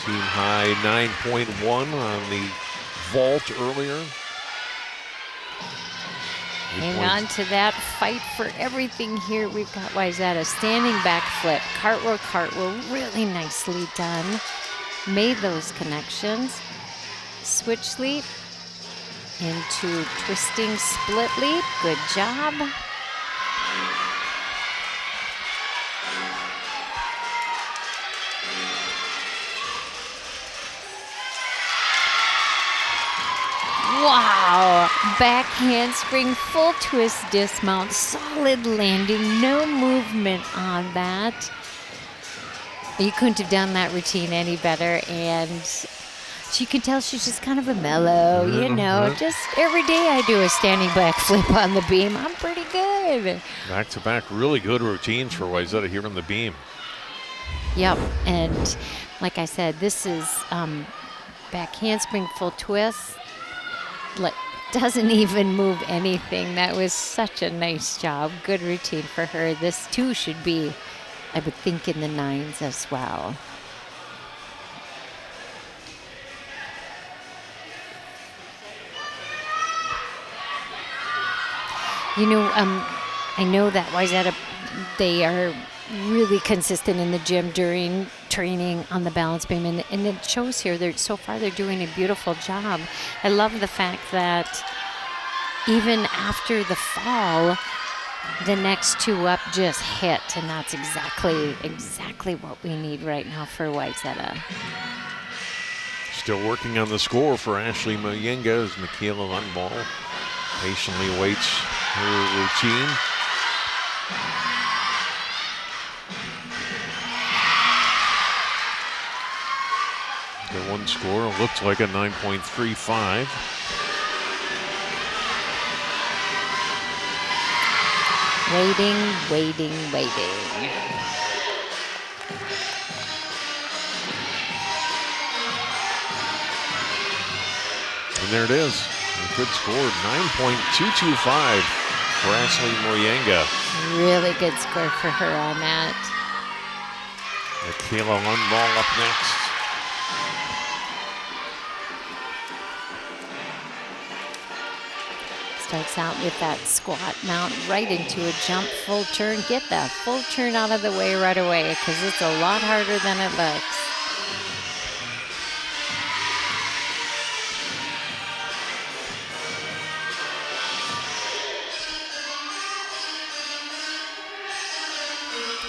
team high 9.1 on the vault earlier. Hang on to that fight for everything here. We've got Wayzata standing back flip, cartwheel, really nicely done. Made those connections. Switch leap into twisting split leap. Good job. Wow, back handspring, full twist dismount, solid landing, no movement on that. You couldn't have done that routine any better, and you can tell she's just kind of a mellow, you know, just every day I do a standing back flip on the beam. I'm pretty good. Back-to-back really good routines for Wayzata here on the beam. Yep, and like I said, this is back handspring, full twist. Doesn't even move anything. That was such a nice job. Good routine for her. This too should be, I would think, in the 9s as well. You know, I know that Wayzata, they are really consistent in the gym during training on the balance beam, and it shows here. So far they're doing a beautiful job. I love the fact that even after the fall, the next 2 up just hit, and that's exactly what we need right now for Wayzata. Still working on the score for Ashley Moyenga as Michaela Lundvall patiently waits her routine. The one score looks like a 9.35. Waiting. And there it is. A good score, 9.225 for Ashley Moyenga. Really good score for her on that. Michaela Lundvall up next. Starts out with that squat mount right into a jump full turn. Get that full turn out of the way right away, because it's a lot harder than it looks.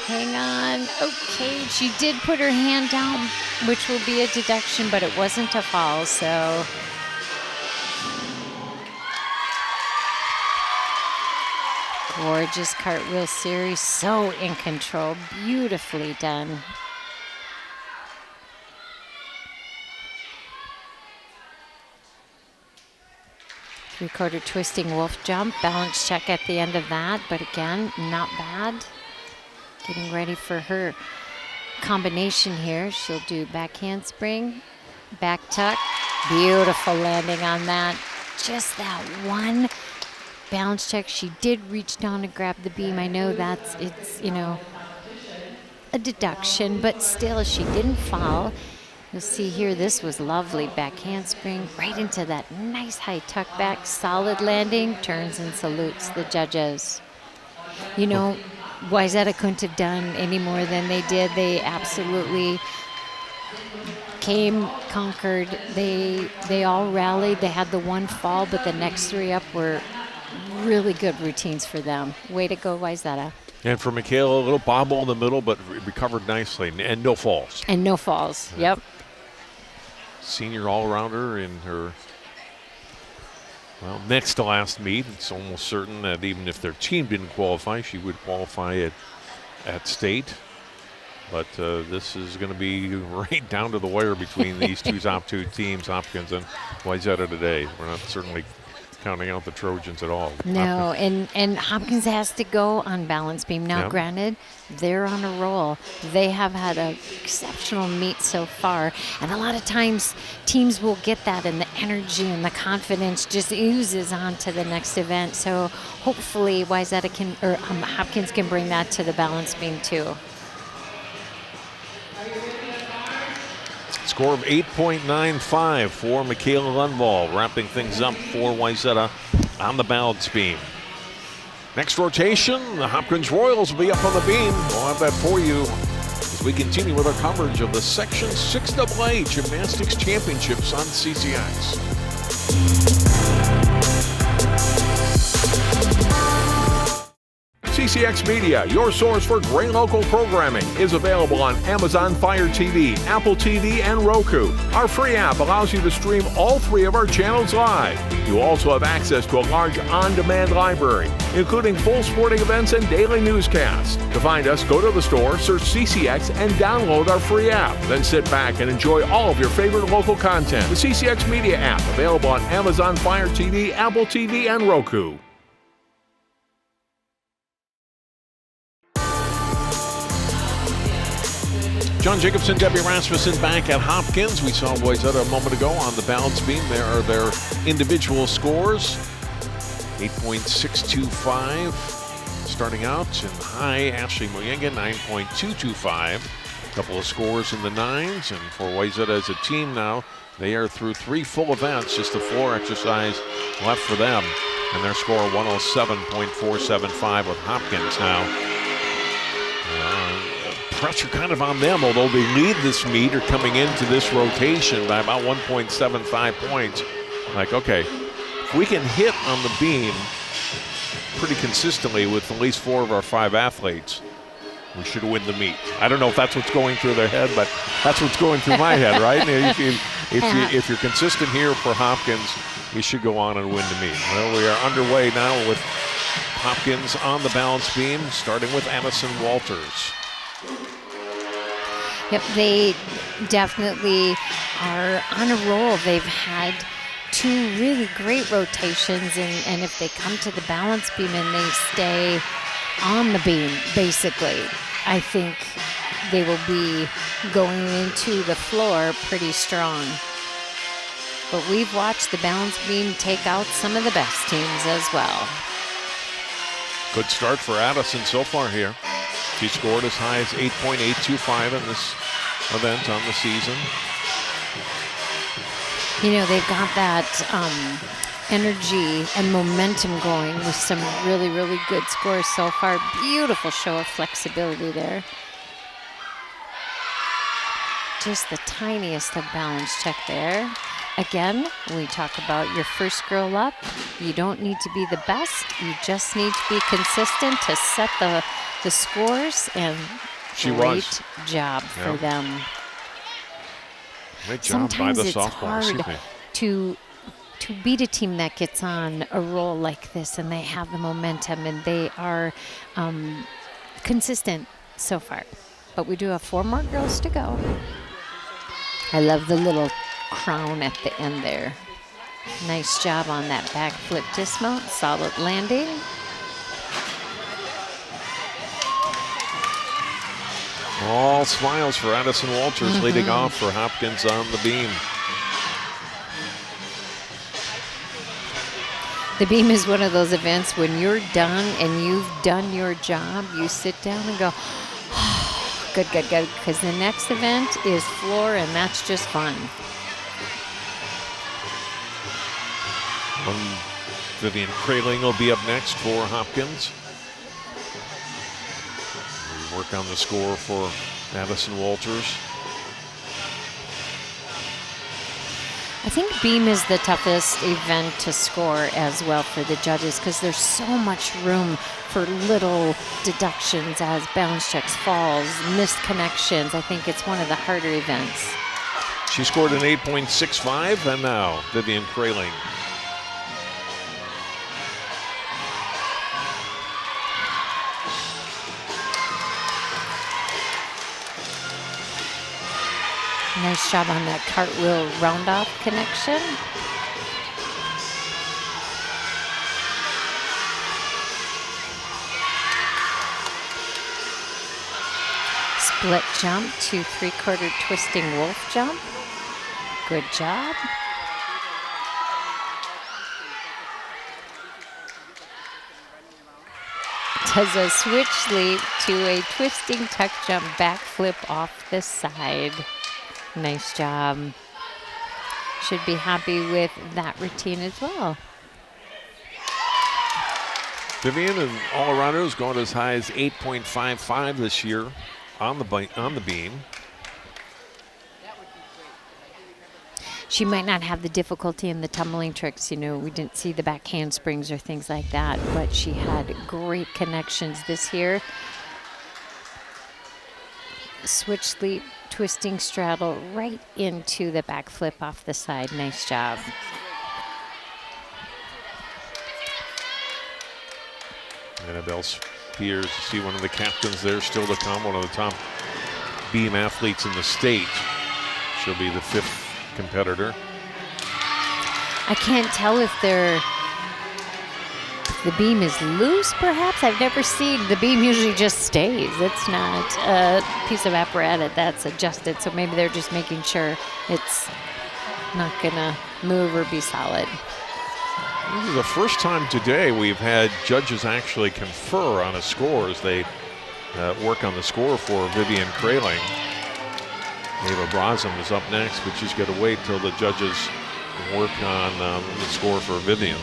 Hang on. Okay, she did put her hand down, which will be a deduction, but it wasn't a fall, so. Gorgeous cartwheel series, so in control, beautifully done. Three-quarter twisting wolf jump, balance check at the end of that, but again, not bad. Getting ready for her combination here. She'll do back handspring, back tuck, beautiful landing on that. Just that one balance check. She did reach down and grab the beam. I know it's you know, a deduction, but still she didn't fall. You'll see here, this was lovely. Back handspring right into that nice high tuck back, solid landing, turns and salutes the judges. You know, Wayzata couldn't have done any more than they did. They absolutely came, conquered. They all rallied. They had the one fall, but the next 3 up were really good routines for them. Way to go, Wayzata. And for Michaela, a little bobble in the middle, but recovered nicely, and no falls. And no falls, yep. Senior all-rounder in her, well, next to last meet. It's almost certain that even if their team didn't qualify, she would qualify at state. But this is going to be right down to the wire between these top 2 teams, Hopkins and Wayzata today. We're not certainly counting out the Trojans at all. No, and Hopkins has to go on balance beam. Now, Yep. granted, they're on a roll. They have had an exceptional meet so far. And a lot of times, teams will get that, and the energy and the confidence just oozes on to the next event. So hopefully, Wayzata can, or Hopkins can bring that to the balance beam too. Score of 8.95 for Michaela Lundvall, wrapping things up for Wayzata on the balance beam. Next rotation, the Hopkins Royals will be up on the beam. We'll have that for you as we continue with our coverage of the Section 6AA Gymnastics Championships on CCX. CCX Media, your source for great local programming, is available on Amazon Fire TV, Apple TV, and Roku. Our free app allows you to stream all 3 of our channels live. You also have access to a large on-demand library, including full sporting events and daily newscasts. To find us, go to the store, search CCX, and download our free app. Then sit back and enjoy all of your favorite local content. The CCX Media app, available on Amazon Fire TV, Apple TV, and Roku. John Jacobson, Debbie Rasmussen back at Hopkins. We saw Wayzata a moment ago on the balance beam. There are their individual scores. 8.625 starting out. And high, Ashley Moyenga, 9.225. A couple of scores in the 9s. And for Wayzata as a team now, they are through 3 full events. Just the floor exercise left for them. And their score 107.475 with Hopkins now. Pressure kind of on them, although they lead this meet or coming into this rotation by about 1.75 points. Like, okay, if we can hit on the beam pretty consistently with at least 4 of our 5 athletes, we should win the meet. I don't know if that's what's going through their head, but that's what's going through my head, right? If you're consistent here for Hopkins, you should go on and win the meet. Well, we are underway now with Hopkins on the balance beam, starting with Addison Walters. Yep, they definitely are on a roll. They've had 2 really great rotations, and if they come to the balance beam and they stay on the beam, basically, I think they will be going into the floor pretty strong. But we've watched the balance beam take out some of the best teams as well. Good start for Addison so far here. She scored as high as 8.825 in this event on the season. You know, they've got that energy and momentum going with some really, really good scores so far. Beautiful show of flexibility there. Just the tiniest of balance check there. Again, we talk about your first girl up. You don't need to be the best. You just need to be consistent to set the scores, and great job for them. Great job by the sophomore. Sometimes it's hard to beat a team that gets on a roll like this, and they have the momentum, and they are consistent so far. But we do have 4 more girls to go. I love the little crown at the end there. Nice job on that back flip dismount, solid landing. All smiles for Addison Walters, leading off for Hopkins on the beam. The beam is one of those events when you're done and you've done your job, you sit down and go, oh, good, good, good, because the next event is floor, and that's just fun. Vivian Kraling will be up next for Hopkins. We work on the score for Addison Walters. I think beam is the toughest event to score as well for the judges, because there's so much room for little deductions as balance checks, falls, missed connections. I think it's one of the harder events. She scored an 8.65, and now Vivian Kraling. Nice job on that cartwheel round-off connection. Split jump to 3/4 twisting wolf jump. Good job. Does a switch leap to a twisting tuck jump backflip off the side. Nice job. Should be happy with that routine as well. Vivian, an all-arounder, has gone as high as 8.55 this year on the beam. She might not have the difficulty in the tumbling tricks. You know, we didn't see the back handsprings or things like that, but she had great connections this year. Switch leap, twisting straddle right into the back flip off the side. Nice job. Annabelle Spears, see one of the captains there still to come, one of the top beam athletes in the state. She'll be the 5th competitor. I can't tell if the beam is loose, perhaps. I've never seen. The beam usually just stays. It's not a piece of apparatus that's adjusted, so maybe they're just making sure it's not gonna move or be solid. This is the first time today we've had judges actually confer on a score as they work on the score for Vivian Kraling. Ava Brosum is up next, but she's got to wait till the judges work on the score for Vivian.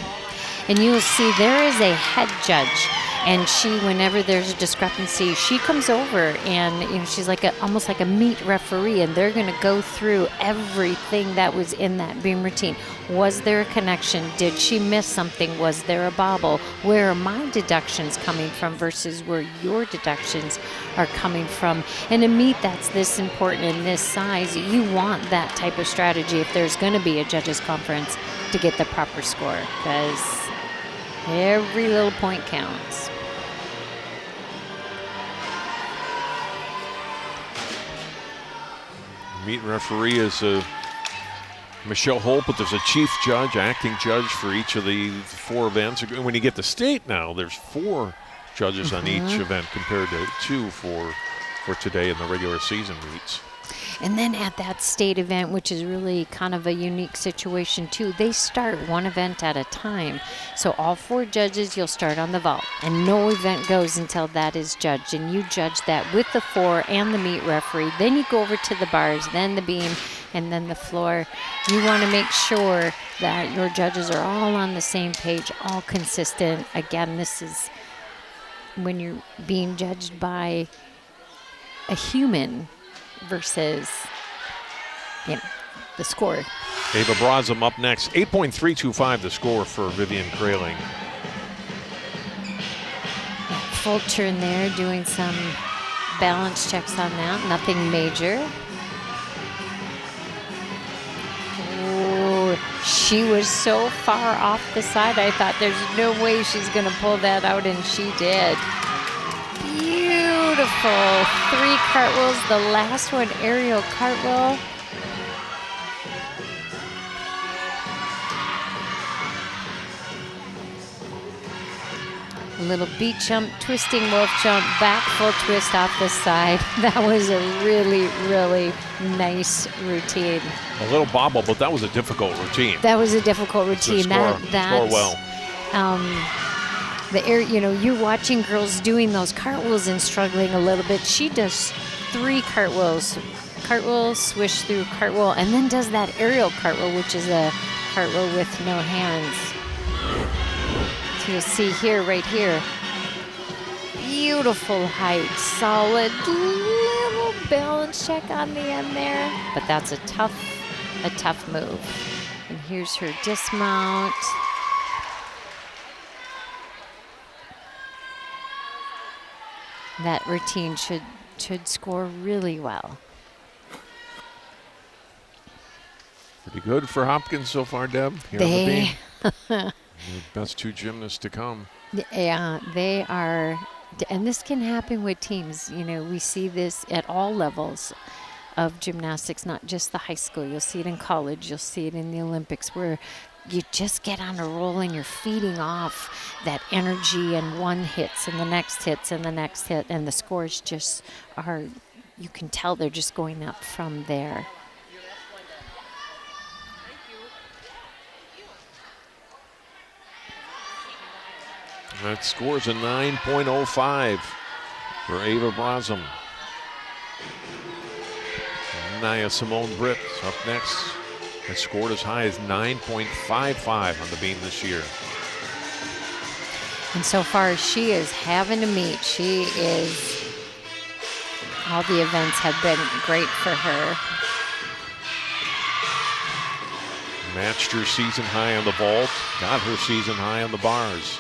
And you'll see there is a head judge, and she, whenever there's a discrepancy, she comes over and, you know, she's like almost like a meet referee, and they're going to go through everything that was in that beam routine. Was there a connection? Did she miss something? Was there a bobble? Where are my deductions coming from versus where your deductions are coming from? In a meet that's this important in this size, you want that type of strategy if there's going to be a judges conference to get the proper score, because every little point counts. Meet referee is Michelle Holt, but there's a chief judge, acting judge for each of the 4 events. When you get to state now, there's 4 judges on each event compared to 2 for today in the regular season meets. And then at that state event, which is really kind of a unique situation too, they start one event at a time. So all 4 judges, you'll start on the vault, and no event goes until that is judged. And you judge that with the 4 and the meet referee. Then you go over to the bars, then the beam, and then the floor. You want to make sure that your judges are all on the same page, all consistent. Again, this is when you're being judged by a human versus, you know, the score. Ava Brosum up next. 8.325 the score for Vivian Kraling. Full turn there, doing some balance checks on that. Nothing major. Oh, she was so far off the side. I thought there's no way she's going to pull that out, and she did. Beautiful 3 cartwheels. The last one, aerial cartwheel. A little beat jump, twisting wolf jump, back full twist off the side. That was a really, really nice routine. A little bobble, but that was a difficult routine. That was a difficult routine. Score well. The air, you know, you're watching girls doing those cartwheels and struggling a little bit. She does 3 cartwheels. Cartwheel, swish through cartwheel, and then does that aerial cartwheel, which is a cartwheel with no hands. So you'll see here, right here. Beautiful height, solid, little balance check on the end there. But that's a tough move. And here's her dismount. That routine should score really well. Pretty good for Hopkins so far, Deb. Here on the beam. The best 2 gymnasts to come. Yeah, they are. And this can happen with teams. You know, we see this at all levels of gymnastics, not just the high school. You'll see it in college. You'll see it in the Olympics, where you just get on a roll and you're feeding off that energy, and one hits and the next hits and the next hit, and the scores just are you can tell they're just going up from there. That scores a 9.05 for Ava Brosum. Naya Simone Britt up next. Has scored as high as 9.55 on the beam this year. And so far, she is having to meet. She is, all the events have been great for her. Matched her season high on the vault, got her season high on the bars.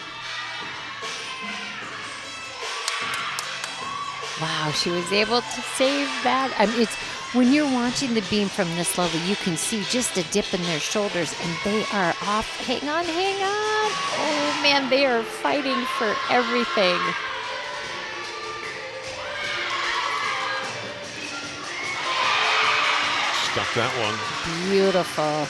Wow, she was able to save that. I mean, it's when you're watching the beam from this level, you can see just a dip in their shoulders, and they are off. Hang on, hang on. Oh, man, they are fighting for everything. Stuck that one. Beautiful.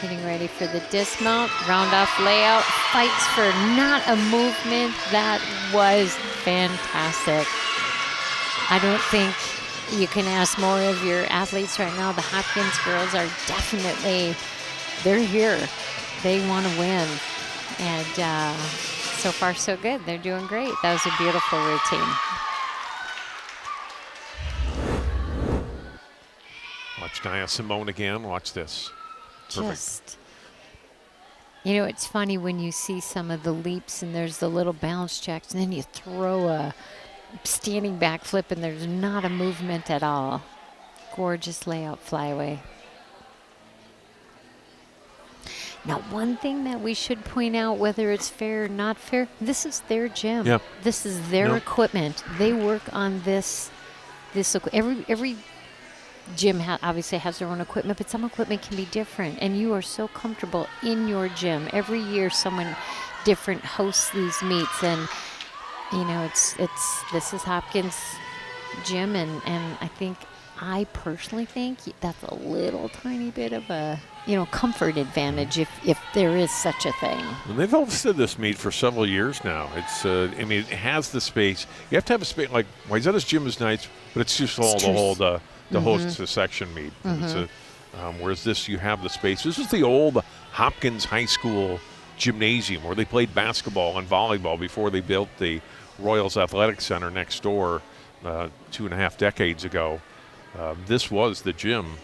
Getting ready for the dismount, round off layout, fights for not a movement. That was fantastic. I don't think you can ask more of your athletes right now. The Hopkins girls are definitely, they're here. They want to win. And so far so good. They're doing great. That was a beautiful routine. Watch Naya Simone again. Watch this. Perfect. Just, you know, it's funny when you see some of the leaps and there's the little bounce checks, and then you throw a standing back flip and there's not a movement at all. Gorgeous layout flyaway. Now, one thing that we should point out, whether it's fair or not fair, this is their gym. Yep. This is their equipment. They work on this. Every gym obviously has their own equipment, but some equipment can be different, and you are so comfortable in your gym. Every year someone different hosts these meets, and you know, this is Hopkins gym, and I personally think that's a little tiny bit of a, you know, comfort advantage if there is such a thing. And they've hosted this meet for several years now. It's I mean, it has the space. You have to have a space. Like Wayzata's gym is nice, but it's too small to hold to host a section meet. Whereas this, you have the space. This is the old Hopkins High School gymnasium where they played basketball and volleyball before they built the Royals Athletic Center next door 2.5 decades ago. This was the gym,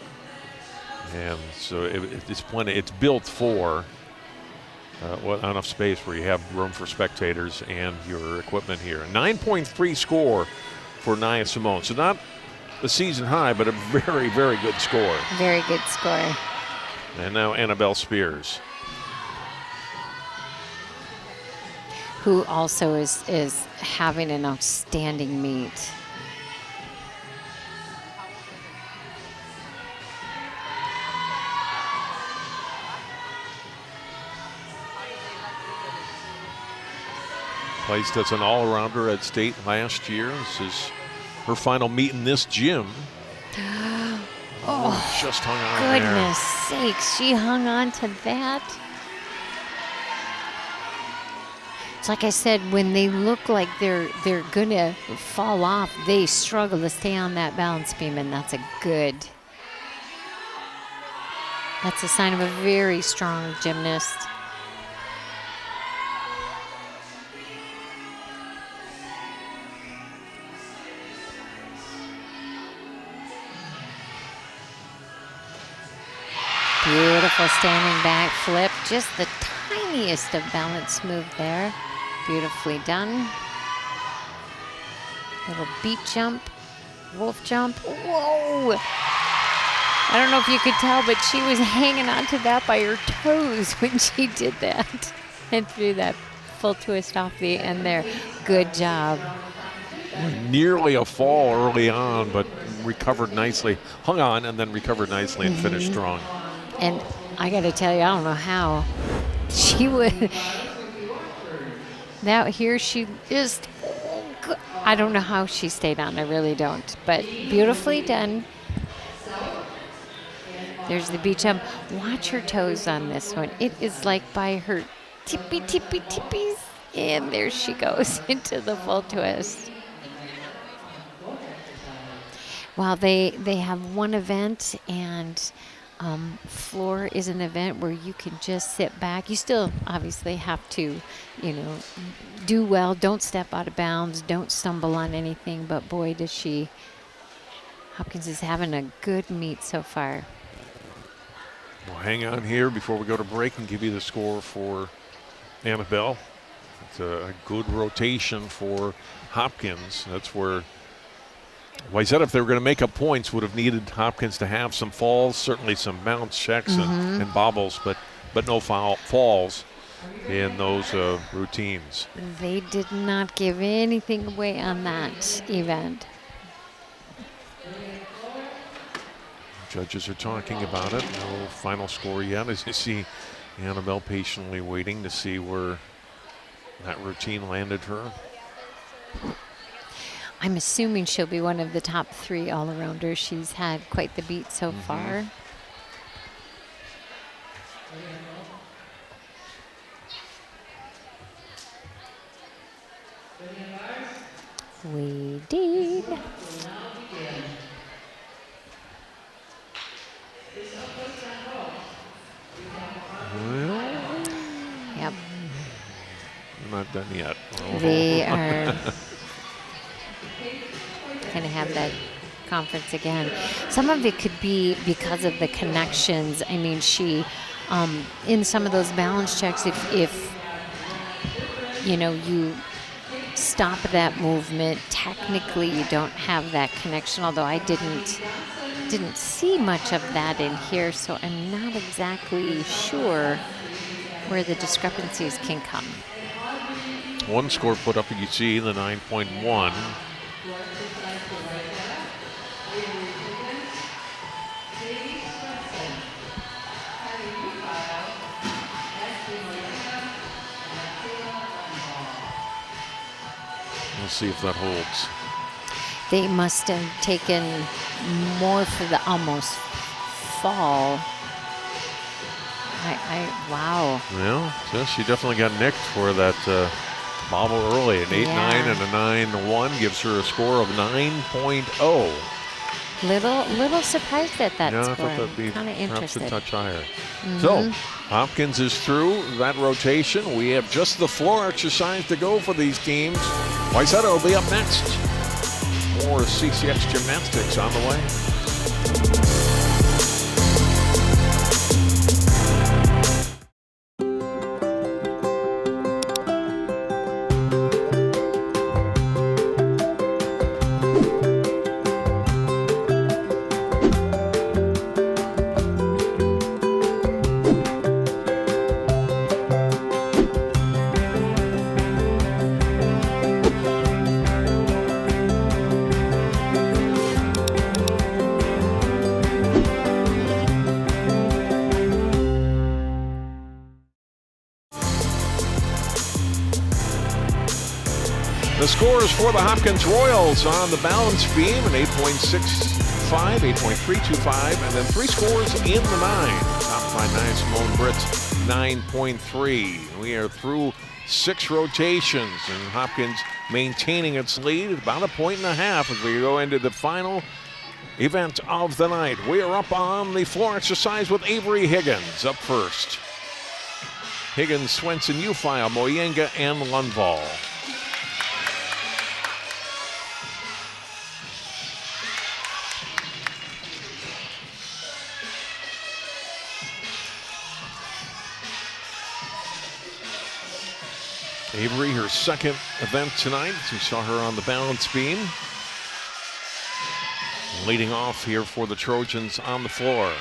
and so it's plenty. It's built for enough space where you have room for spectators and your equipment here. A 9.3 score for Naya Simone. So not the season high, but a very, very good score. Very good score. And now Annabelle Spears, who also is having an outstanding meet. placed as an all-arounder at state last year. This is her final meet in this gym. Oh, just hung on goodness sakes, she hung on to that. It's like I said, when they look like they're gonna fall off, they struggle to stay on that balance beam, and that's a sign of a very strong gymnast. Beautiful standing back flip, just the tiniest of balance move there. Beautifully done. Little beat jump, wolf jump. Whoa! I don't know if you could tell, but she was hanging onto that by her toes when she did that and threw that full twist off the end there. Good job. Nearly a fall early on, but recovered nicely. Hung on and then recovered nicely and finished strong. And I got to tell you, I don't know how she would. Now here she just, I don't know how she stayed on. I really don't. But beautifully done. There's the beach jump. Watch her toes on this one. It is like by her tippy, tippy, tippies. And there she goes into the full twist. Well, they have one event, and floor is an event where you can just sit back. You still obviously have to, do well. Don't step out of bounds. Don't stumble on anything. But boy, does she. Hopkins is having a good meet so far. We'll hang on here before we go to break and give you the score for Annabelle. It's a good rotation for Hopkins. That's where Wayzata, if they were going to make up points, would have needed Hopkins to have some falls, certainly some bounce checks and bobbles, but no falls in those routines. They did not give anything away on that event. Judges are talking about it. No final score yet, as you see Annabelle patiently waiting to see where that routine landed her. I'm assuming she'll be one of the top 3 all-arounders. She's had quite the beat so far. We did. Well, Yep. we're not done yet. They are going to have that conference again. Some of it could be because of the connections. I mean, she, in some of those balance checks, if you stop that movement, technically you don't have that connection, although I didn't see much of that in here, so I'm not exactly sure where the discrepancies can come. One score put up, you can see the 9.1. We'll see if that holds. They must have taken more for the almost fall. Wow. Well, so she definitely got nicked for that bobble early. An 8.9 and a 9.1 gives her a score of 9.0. Little surprised at that Yeah, score. I thought that'd be kind of perhaps interested. a touch higher. So, Hopkins is through that rotation. We have just the floor exercise to go for these teams. Wayzata will be up next. More CCX Gymnastics on the way. The scores for the Hopkins Royals on the balance beam, an 8.65, 8.325, and then 3 scores in the 9. Top by 9, Simone Britt's 9.3. We are through 6 rotations, and Hopkins maintaining its lead at about 1.5 points as we go into the final event of the night. We are up on the floor exercise with Avery Higgins up first. Higgins, Swenson, Ufile, Moyenga, and Lundvall. Avery, her second event tonight. We saw her on the balance beam. Leading off here for the Trojans on the floor.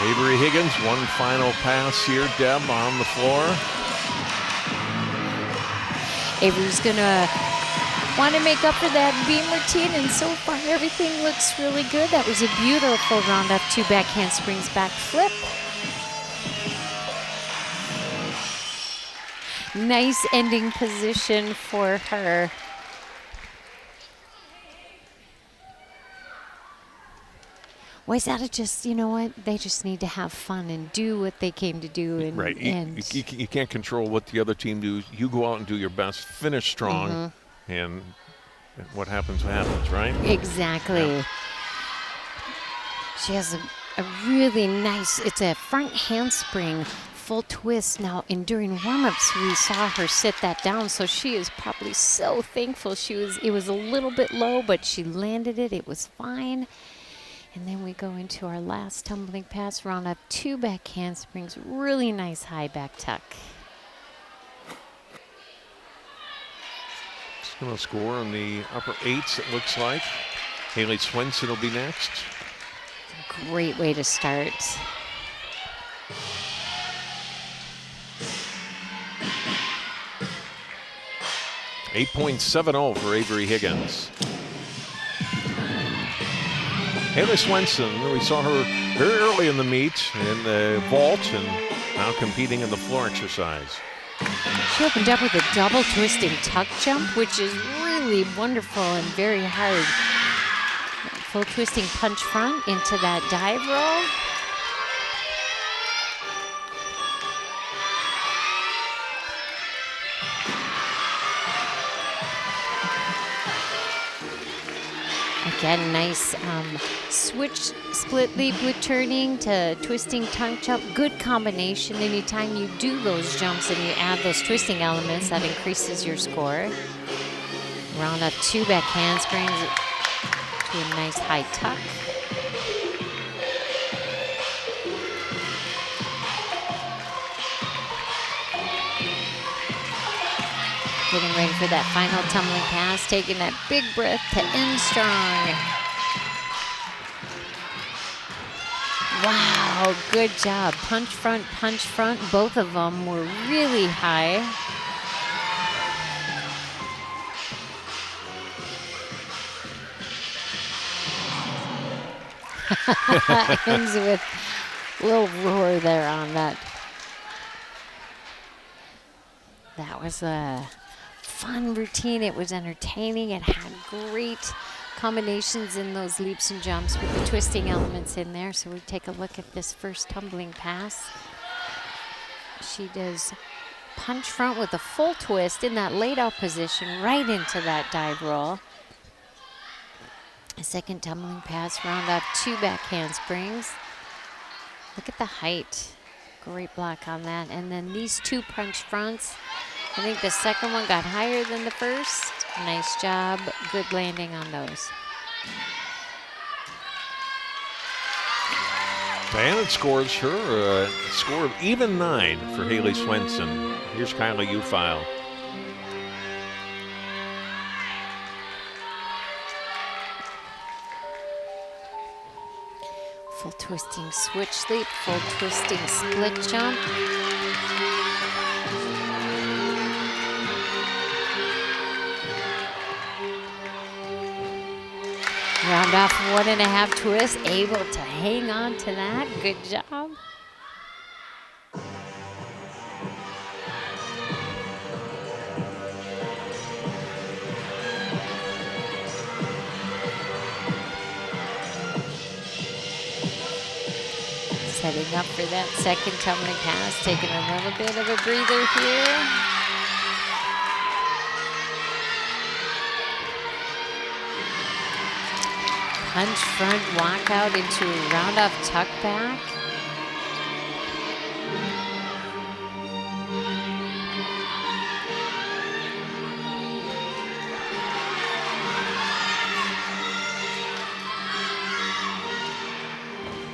Avery Higgins, one final pass here, Deb, on the floor. Avery's going to want to make up for that beam routine, and so far everything looks really good. That was a beautiful round off 2 back handsprings back flip. Nice ending position for her. Wayzata just, you know what? They just need to have fun and do what they came to do. And, right. You can't control what the other team does. You go out and do your best, finish strong, and what happens, right? Exactly. Yeah. She has a really nice, it's a front handspring full twist. Now, during warm-ups, we saw her sit that down, so she is probably so thankful. It was a little bit low, but she landed it. It was fine. And then we go into our last tumbling pass, round up 2 back handsprings, really nice high back tuck. She's going to score in the upper 8s, it looks like. Haley Swenson will be next. Great way to start. .870 for Avery Higgins. Haley Swenson, we saw her very early in the meet in the vault and now competing in the floor exercise. She opened up with a double twisting tuck jump, which is really wonderful and very hard. Full twisting punch front into that dive roll. Again, nice switch split leap with turning to twisting tongue jump. Good combination. Anytime you do those jumps and you add those twisting elements, that increases your score. Round up 2 back handsprings to a nice high tuck. Getting ready for that final tumbling pass, taking that big breath to end strong. Wow, good job. Punch front. Both of them were really high. Ends with a little roar there on that. That was a fun routine. It was entertaining. It had great combinations in those leaps and jumps with the twisting elements in there. So we take a look at this first tumbling pass. She does punch front with a full twist in that laid out position right into that dive roll. A second tumbling pass, round up 2 back handsprings. Look at the height. Great block on that. And then these 2 punch fronts. I think the second one got higher than the first. Nice job. Good landing on those. And it scores her a score of even 9 for Haley Swenson. Here's Kylie Ufile. Full twisting switch leap, full twisting split jump. Round off 1.5 twist, able to hang on to that. Good job. Setting up for that second tumbling pass, taking a little bit of a breather here. Punch front, walk out into a round off tuck back.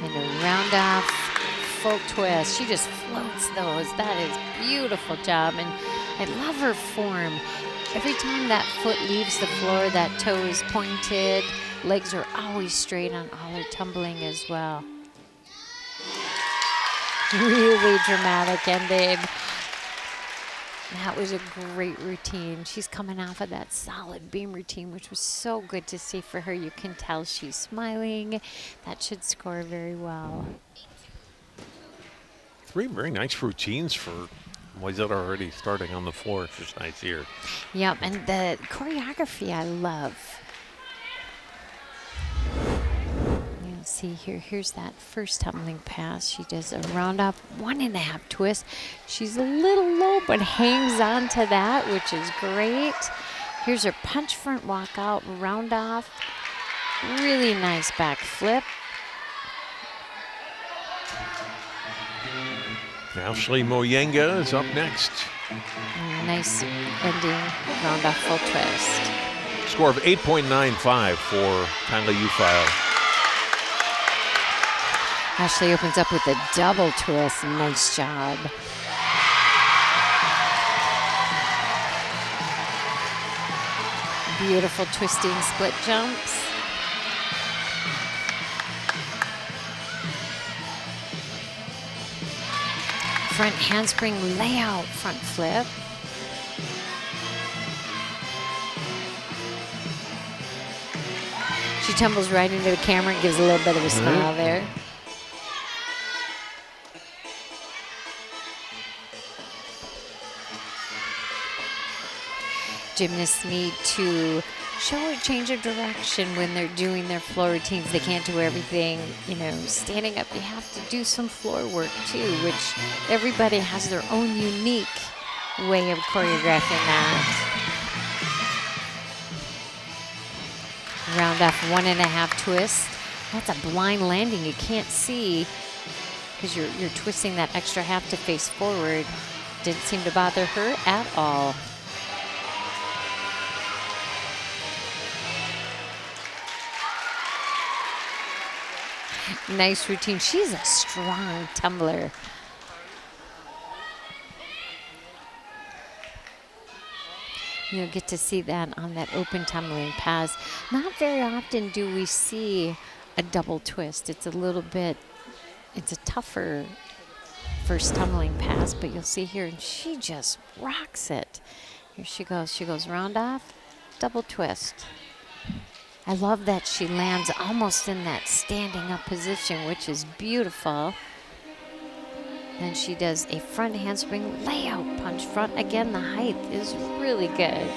And a round off full twist. She just floats those. That is beautiful job. And I love her form. Every time that foot leaves the floor, that toe is pointed. Legs are always straight on all her tumbling as well. Really dramatic ending. That was a great routine. She's coming off of that solid beam routine, which was so good to see for her. You can tell she's smiling. That should score very well. 3 very nice routines for Wayzata already starting on the floor. It's just nice here. Yep, and the choreography I love. You'll see here, here's that first tumbling pass. She does a round off 1.5 twist. She's a little low, but hangs on to that, which is great. Here's her punch front walk out, round off. Really nice back flip. Ashley Moyenga is up next. Nice ending, round off full twist. Score of 8.95 for Kylie Ufile. Ashley opens up with a double twist. Nice job. Beautiful twisting split jumps. Front handspring layout front flip. She tumbles right into the camera and gives a little bit of a smile there. Gymnasts need to show a change of direction when they're doing their floor routines. They can't do everything, you know, standing up. You have to do some floor work too, which everybody has their own unique way of choreographing that. Round off 1.5 twist. That's a blind landing. You can't see because you're twisting that extra half to face forward. Didn't seem to bother her at all. Nice routine. She's a strong tumbler. You'll get to see that on that open tumbling pass. Not very often do we see a double twist. It's a little bit, it's a tougher first tumbling pass, but you'll see here, and she just rocks it. Here she goes. She goes round off, double twist. I love that she lands almost in that standing up position, which is beautiful. Then she does a front handspring layout punch front. Again, the height is really good.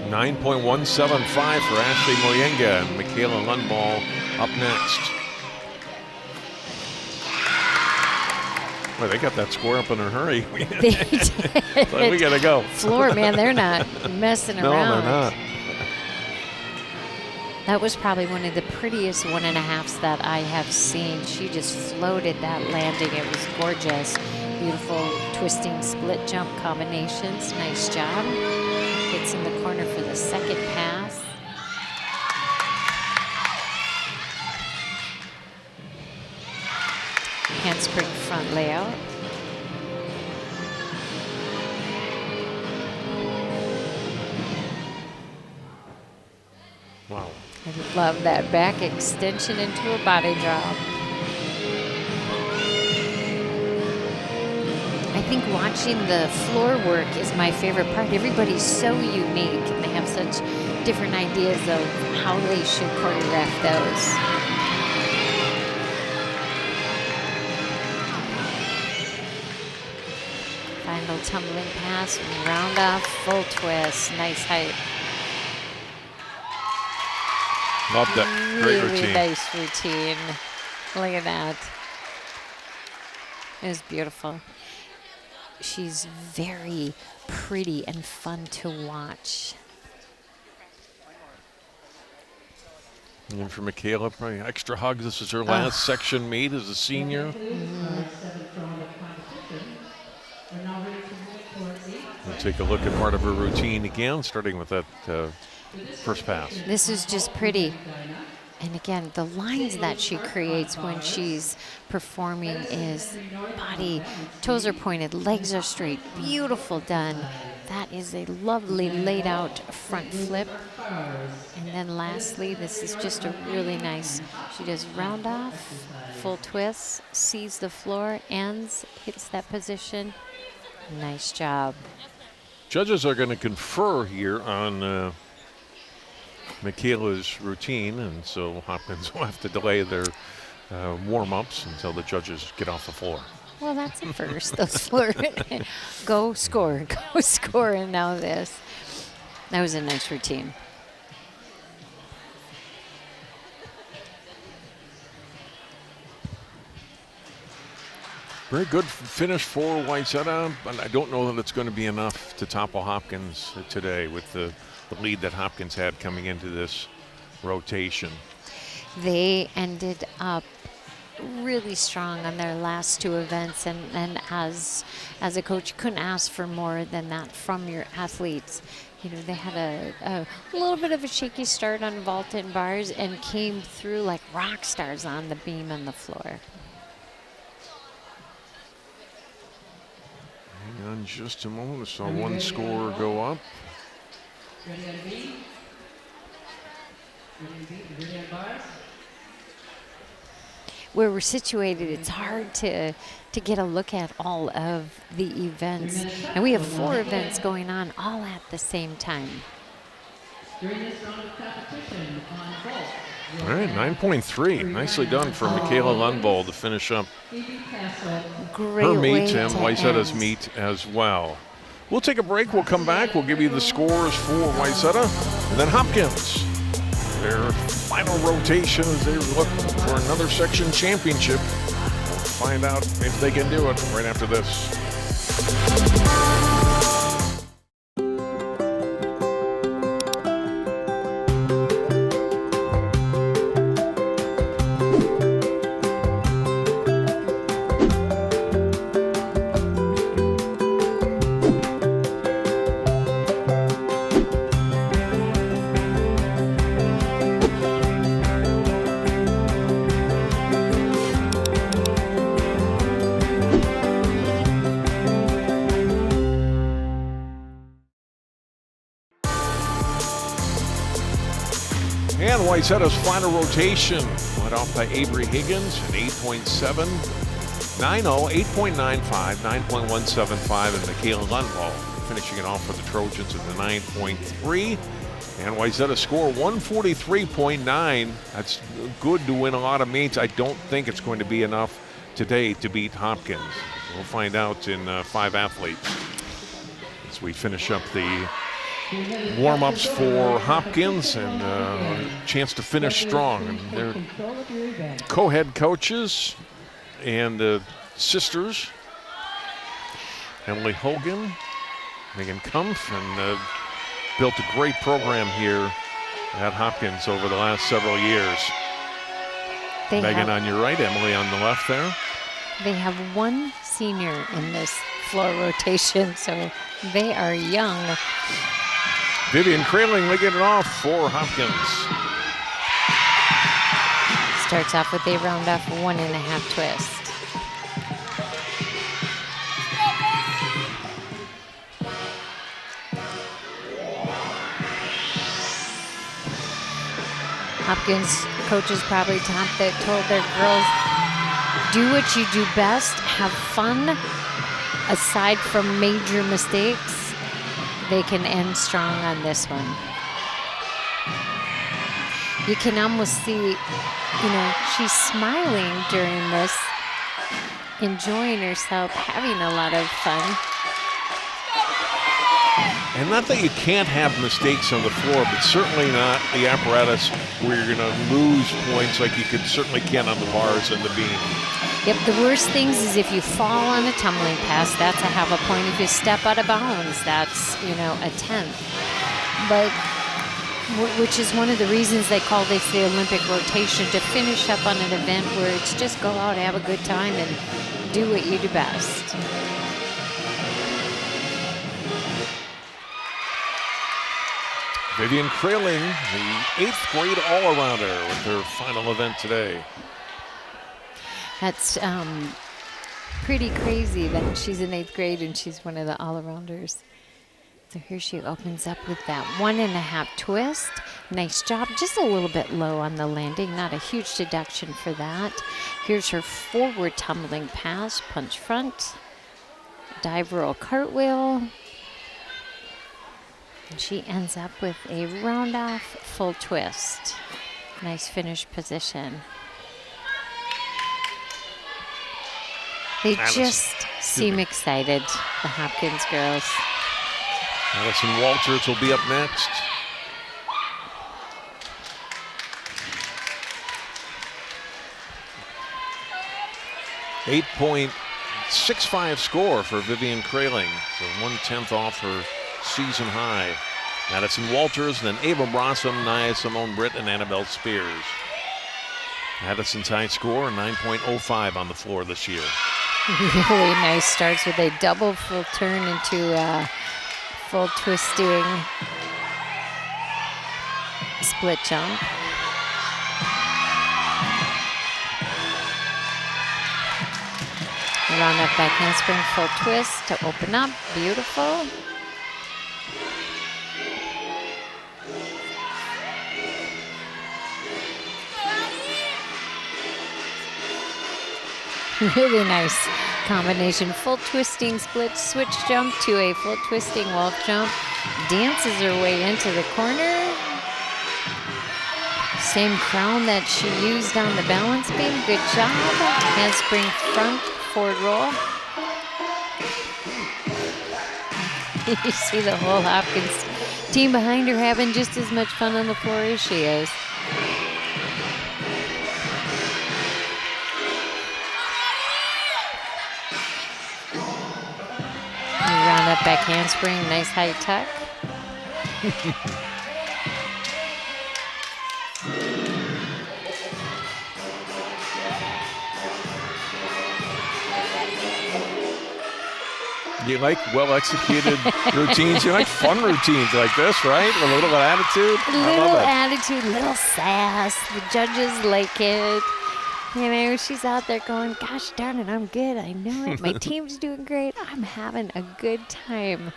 9.175 for Ashley Moyenga and Michaela Lundball up next. Well, they got that score up in a hurry. They did. So we gotta go. Floor, man, they're not messing around. No, they're not. That was probably one of the prettiest 1.5s that I have seen. She just floated that landing. It was gorgeous. Beautiful twisting split jump combinations. Nice job. Gets in the corner for the second pass. Handspring front layout. Wow. I love that back extension into a body drop. I think watching the floor work is my favorite part. Everybody's so unique and they have such different ideas of how they should choreograph those. Final tumbling pass, round off, full twist, nice height. Love that. Great Really routine. nice routine. Look at that. It was beautiful. She's very pretty and fun to watch. And for Michaela, probably extra hug. This is her last section meet as a senior. We'll take a look at part of her routine again, starting with that first pass. This is just pretty. And again, the lines that she creates when she's performing is body, toes are pointed, legs are straight, beautiful done. That is a lovely laid out front flip. And then lastly, this is just a really nice, she does round off, full twist, sees the floor, ends, hits that position. Nice job. Judges are going to confer here on Michaela's routine, and so Hopkins will have to delay their warm-ups until the judges get off the floor. Well, that's a first. Those floor. Go score, and now this. That was a nice routine. Very good finish for Wayzata, but I don't know that it's going to be enough to topple Hopkins today with the lead that Hopkins had coming into this rotation. They ended up really strong on their last two events, and as a coach, you couldn't ask for more than that from your athletes. You know, they had a little bit of a shaky start on vault and bars and came through like rock stars on the beam and the floor. Hang on just a moment. I saw one score go up. Where we're situated, it's hard to get a look at all of the events. And we have 4 events going on all at the same time. All right, 9.3. Nicely done for Michaela Lundvall to finish up Great her way meet and to Wayzata's end. meet as well. We'll take a break. We'll come back. We'll give you the scores for Wayzata and then Hopkins. Their final rotation as they look for another section championship. We'll find out if they can do it right after this. And Wayzata's final rotation led off by Avery Higgins at 8.7, 9.0, 8.95, 9.175, and Michaela Lundvall finishing it off for the Trojans at the 9.3. And Wayzata score 143.9. That's good to win a lot of meets. I don't think it's going to be enough today to beat Hopkins. We'll find out in 5 athletes as we finish up the warm-ups for Hopkins and a chance to finish strong. And they're co-head coaches and sisters, Emily Hogan, Megan Kumpf, and built a great program here at Hopkins over the last several years. Megan on your right, Emily on the left there. They have 1 senior in this floor rotation, so they are young. Vivian Kraling leading it off for Hopkins. Starts off with a round off 1.5 twist. Hopkins coaches probably told their girls, do what you do best, have fun. Aside from major mistakes, they can end strong on this one. You can almost see, she's smiling during this, enjoying herself, having a lot of fun. And not that you can't have mistakes on the floor, but certainly not the apparatus where you're going to lose points like you certainly can on the bars and the beam. Yep, the worst things is if you fall on a tumbling pass, that's a half a point. If you step out of bounds, that's, a 10th. But, which is one of the reasons they call this the Olympic rotation, to finish up on an event where it's just go out, have a good time, and do what you do best. Vivian Kraling, the 8th grade all-arounder with her final event today. That's pretty crazy that she's in 8th grade and she's one of the all-arounders. So here she opens up with that 1.5 twist. Nice job, just a little bit low on the landing, not a huge deduction for that. Here's her forward tumbling pass, punch front, dive roll cartwheel, And she ends up with a round off full twist. Nice finish position. They just seem excited, the Hopkins girls. Addison Walters will be up next. .65 score for Vivian Kraling, so 1/10 off her season high. Addison Walters, then Ava Brossom, Nia Simone Britt, and Annabelle Spears. Addison's high score, 9.05 on the floor this year. Really nice. Starts with a double full turn into a full twisting split jump. Round up back handspring full twist to open up. Beautiful. Really nice combination. Full twisting split switch jump to a full twisting wall jump. Dances her way into the corner. Same crown that she used on the balance beam. Good job. Handspring front forward roll. You see the whole Hopkins team behind her having just as much fun on the floor as she is. Round up back handspring, nice high tuck. You like well-executed routines. You like fun routines like this, right? With a little attitude. Little attitude, little sass. The judges like it. You know, she's out there going, gosh darn it, I'm good. I know it. My team's doing great. I'm having a good time.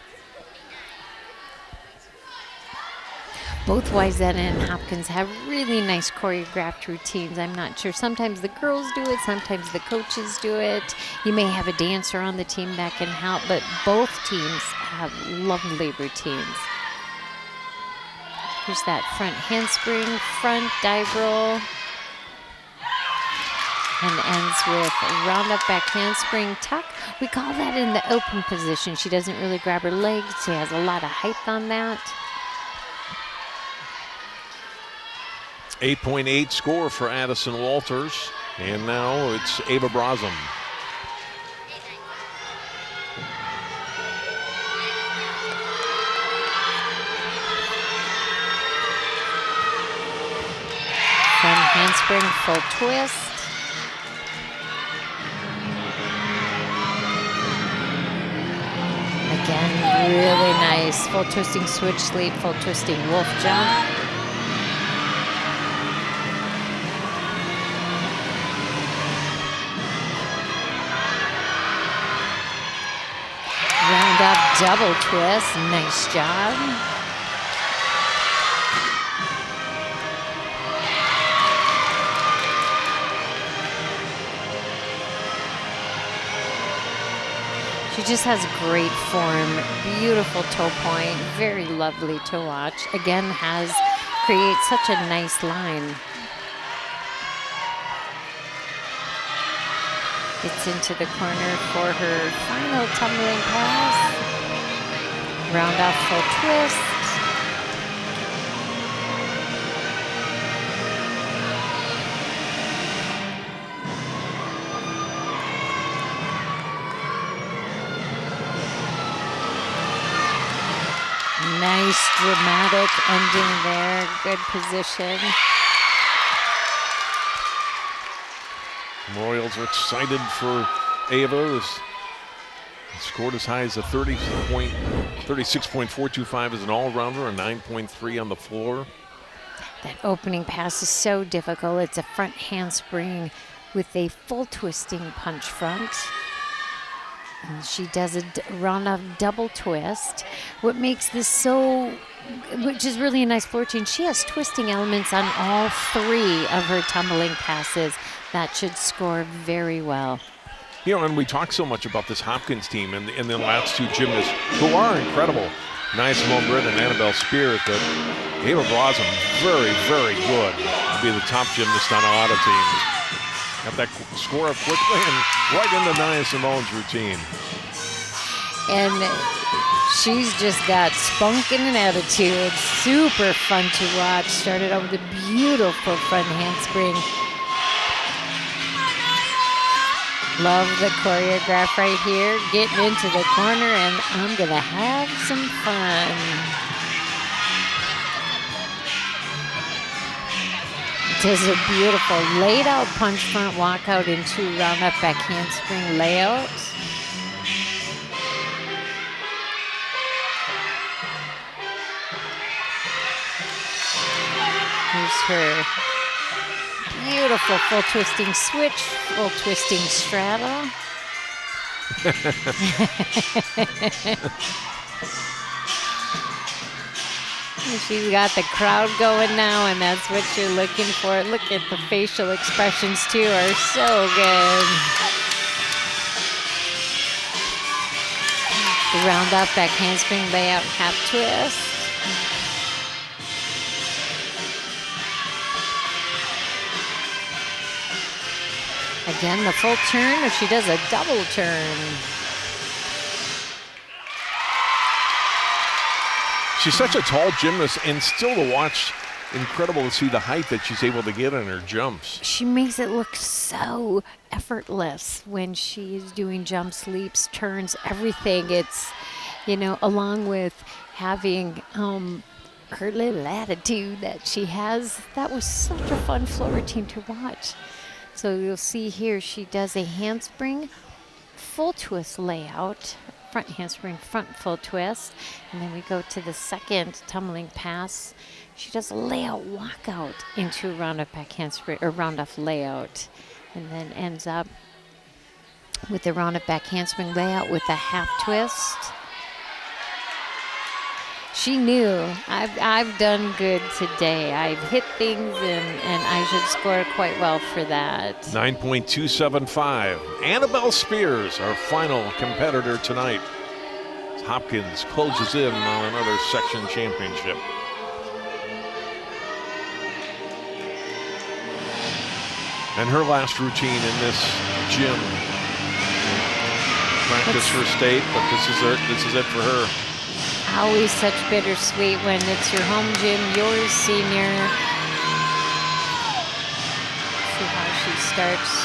Both Wayzata and Hopkins have really nice choreographed routines. I'm not sure. Sometimes the girls do it. Sometimes the coaches do it. You may have a dancer on the team that can help, but both teams have lovely routines. Here's that front handspring, front dive roll. And ends with a round up back handspring tuck. We call that in the open position. She doesn't really grab her legs. She has a lot of height on that. 8.8 score for Addison Walters. And now it's Ava Brossom. Front handspring, full twist. Again, really nice. Full twisting switch lead, full twisting wolf jump. Round up double twist, nice job. She just has great form, beautiful toe point, very lovely to watch. Again, creates such a nice line. Gets into the corner for her final tumbling pass. Round off full twist. Nice dramatic ending there, good position. Royals are excited for Ava. Scored as high as a 36.425 as an all-rounder, a 9.3 on the floor. That opening pass is so difficult. It's a front handspring with a full twisting punch front. And she does a round off double twist. What makes this which is really a nice floor routine, she has twisting elements on all three of her tumbling passes. That should score very well. You know, and we talk so much about this Hopkins team and the last two gymnasts who are incredible. Nice Simone Britt and Annabelle Spears, but Ava Blossom, very, very good. Will be the top gymnast on a lot of teams. Got that score up quickly and right into Nia Simone's routine. And she's just got spunk and an attitude. Super fun to watch. Started out with a beautiful front handspring. Love the choreograph right here. Getting into the corner, and I'm going to have some fun. Does a beautiful laid out punch front walkout into round up back handspring layout. Here's her beautiful full twisting switch, full twisting straddle. She's got the crowd going now, and that's what you're looking for. Look at the facial expressions, too, are so good. The round up back handspring layout half twist. Again, the full turn, or she does a double turn. She's such a tall gymnast, and still to watch, incredible to see the height that she's able to get in her jumps. She makes it look so effortless when she's doing jumps, leaps, turns, everything. It's, you know, along with having her little attitude that she has. That was such a fun floor routine to watch. So you'll see here she does a handspring full twist layout, front handspring, front full twist, and then we go to the second tumbling pass. She does a layout walkout into a round up back handspring, or round off layout, and then ends up with the round up back handspring layout with a half twist. She knew, I've done good today. I've hit things, and I should score quite well for that. 9.275. Annabelle Spears, our final competitor tonight. Hopkins closes in on another section championship. And her last routine in this gym. Practice for state, but this is it for her. Always such bittersweet when it's your home gym, yours senior. See how she starts.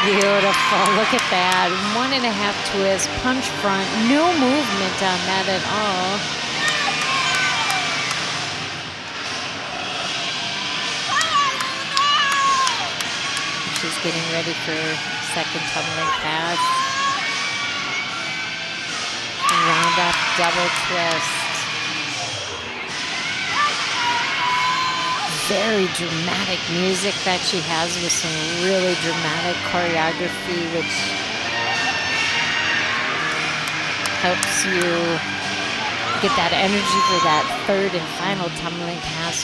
Beautiful, look at that. 1.5 twist, punch front, no movement on that at all. She's getting ready for second tumbling pass. Round off double twist. Very dramatic music that she has with some really dramatic choreography, which helps you get that energy for that third and final tumbling pass.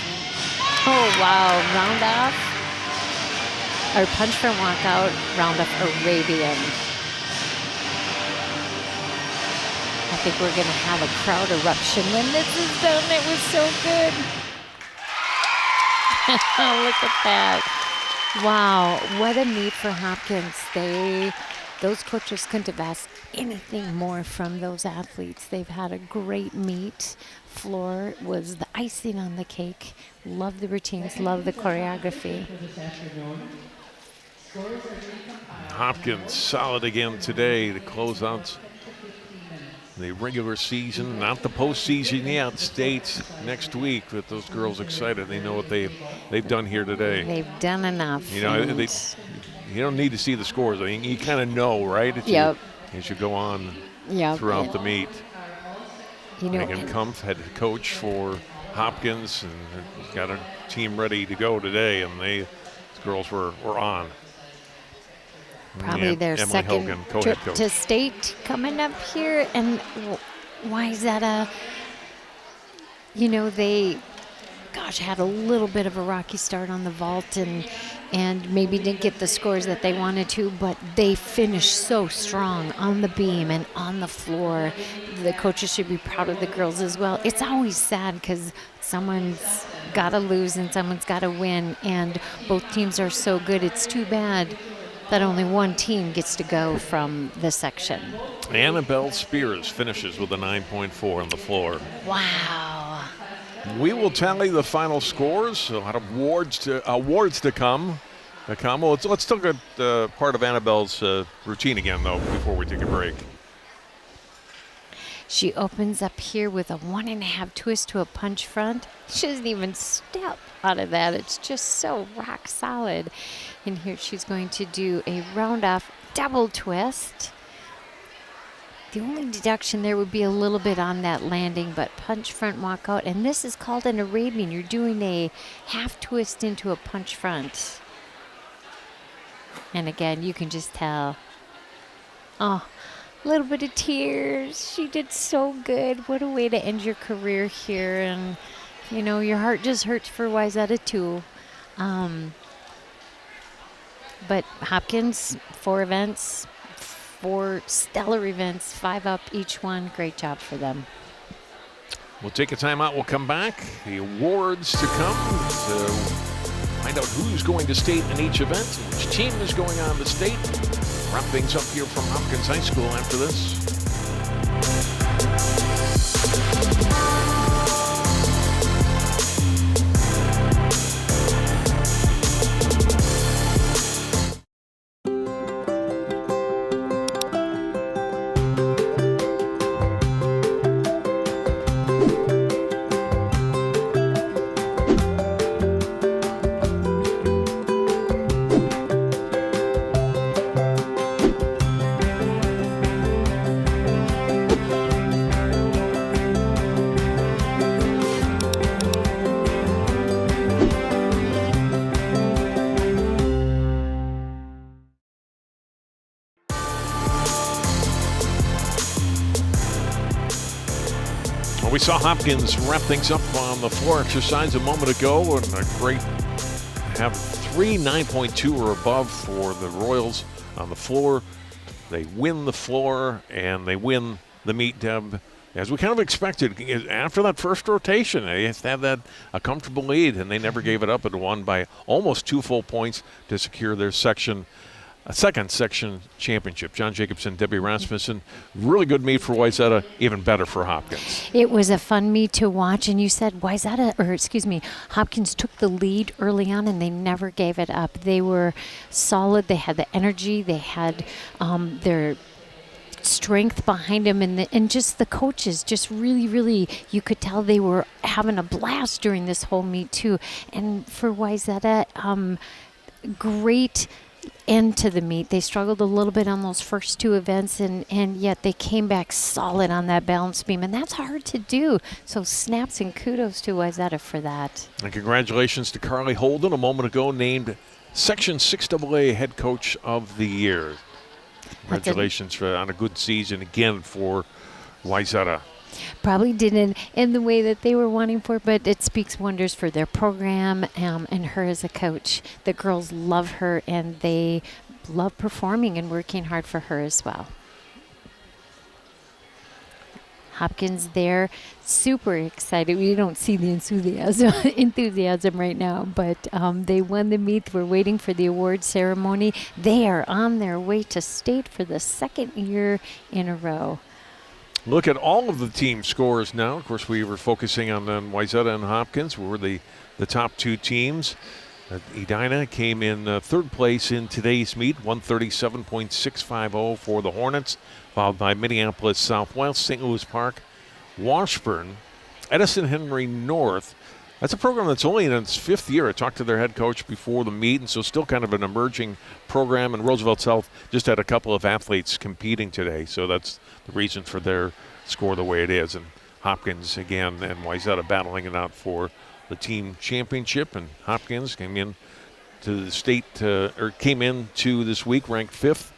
Oh wow, round off, or punch front walkout, round off Arabian. I think we're going to have a crowd eruption when this is done. It was so good. Look at that. Wow, what a meet for Hopkins. Those coaches couldn't have asked anything more from those athletes. They've had a great meet. Floor was the icing on the cake. Love the routines, love the choreography. Hopkins solid again today to close out the regular season, not the postseason yet. State next week, but those girls excited. They know what they've done here today. They've done enough. You know, you don't need to see the scores. I mean, you kind of know, right? As you go on throughout the meet. You know, Megan Kumpf, head coach for Hopkins, and got a team ready to go today, and these girls were on. Probably their Emily second Hogan, trip co-head coach. to state coming up here. And Wayzata, you know, they, had a little bit of a rocky start on the vault. And, and maybe didn't get the scores that they wanted to, but they finished so strong on the beam and on the floor. The coaches should be proud of the girls as well. It's always sad because someone's got to lose and someone's got to win, and both teams are so good. It's too bad that only one team gets to go from this section. Annabelle Spears finishes with a 9.4 on the floor. Wow. We will tally the final scores. A lot of awards to come. Well, let's look at part of Annabelle's routine again, though, before we take a break. She opens up here with a 1.5 twist to a punch front. She doesn't even step out of that. It's just so rock solid. And here she's going to do a round off double twist. The only deduction there would be a little bit on that landing, but punch front walk out. And this is called an Arabian. You're doing a half twist into a punch front. And again, you can just tell. Oh, a little bit of tears. She did so good. What a way to end your career here. And, you know, your heart just hurts for Wayzata too. But Hopkins, 4 events, 4 stellar events, 5 up each one. Great job for them. We'll take a timeout. We'll come back. The awards to come. So find out who's going to state in each event, which team is going on to state. Wrap things up here from Hopkins High School after this. We saw Hopkins wrap things up on the floor exercise a moment ago, and a great have 3 9.2 or above for the Royals on the floor. They win the floor and they win the meet, Deb, as we kind of expected. After that first rotation, they had that a comfortable lead, and they never gave it up and won by almost 2 full points to secure their second section championship. John Jacobson, Debbie Rasmussen. Really good meet for Wayzata, even better for Hopkins. It was a fun meet to watch, and you said Hopkins took the lead early on, and they never gave it up. They were solid. They had the energy. They had their strength behind them, and just the coaches just really, you could tell they were having a blast during this whole meet too. And for Wayzata, great end to the meet. They struggled a little bit on those first 2 events, and yet they came back solid on that balance beam, and that's hard to do. So snaps and kudos to Wayzata for that. And congratulations to Carly Holden, a moment ago named Section 6AA Head Coach of the Year. Congratulations on a good season again for Wayzata. Probably didn't end the way that they were wanting for, but it speaks wonders for their program and her as a coach. The girls love her, and they love performing and working hard for her as well. Hopkins there, super excited. We don't see the enthusiasm right now, but they won the meet. We're waiting for the award ceremony. They are on their way to state for the 2nd year in a row. Look at all of the team scores now. Of course, we were focusing on Wayzata and Hopkins. We were the top 2 teams. Edina came in 3rd place in today's meet, 137.650 for the Hornets, followed by Minneapolis Southwest, St. Louis Park, Washburn, Edison Henry North. That's a program that's only in its 5th year. I talked to their head coach before the meet, and so still kind of an emerging program. And Roosevelt South just had a couple of athletes competing today, so that's the reason for their score the way it is. And Hopkins again and Wayzata battling it out for the team championship. And Hopkins came in to the state, came into this week ranked 5th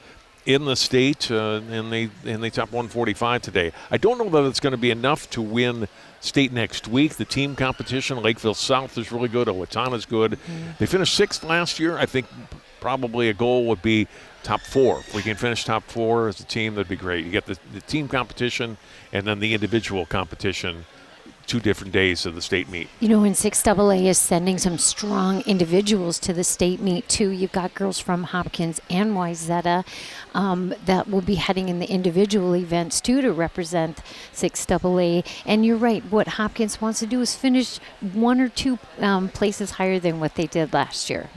in the state, and they top 145 today. I don't know that it's going to be enough to win state next week. The team competition, Lakeville South is really good. Owatonna's good. They finished 6th last year. I think probably a goal would be top 4. If we can finish top 4 as a team, that'd be great. You get the team competition and then the individual competition, 2 different days of the state meet. You know, and 6AA is sending some strong individuals to the state meet, too. You've got girls from Hopkins and Wayzata that will be heading in the individual events, too, to represent 6AA. And you're right. What Hopkins wants to do is finish 1 or 2 places higher than what they did last year.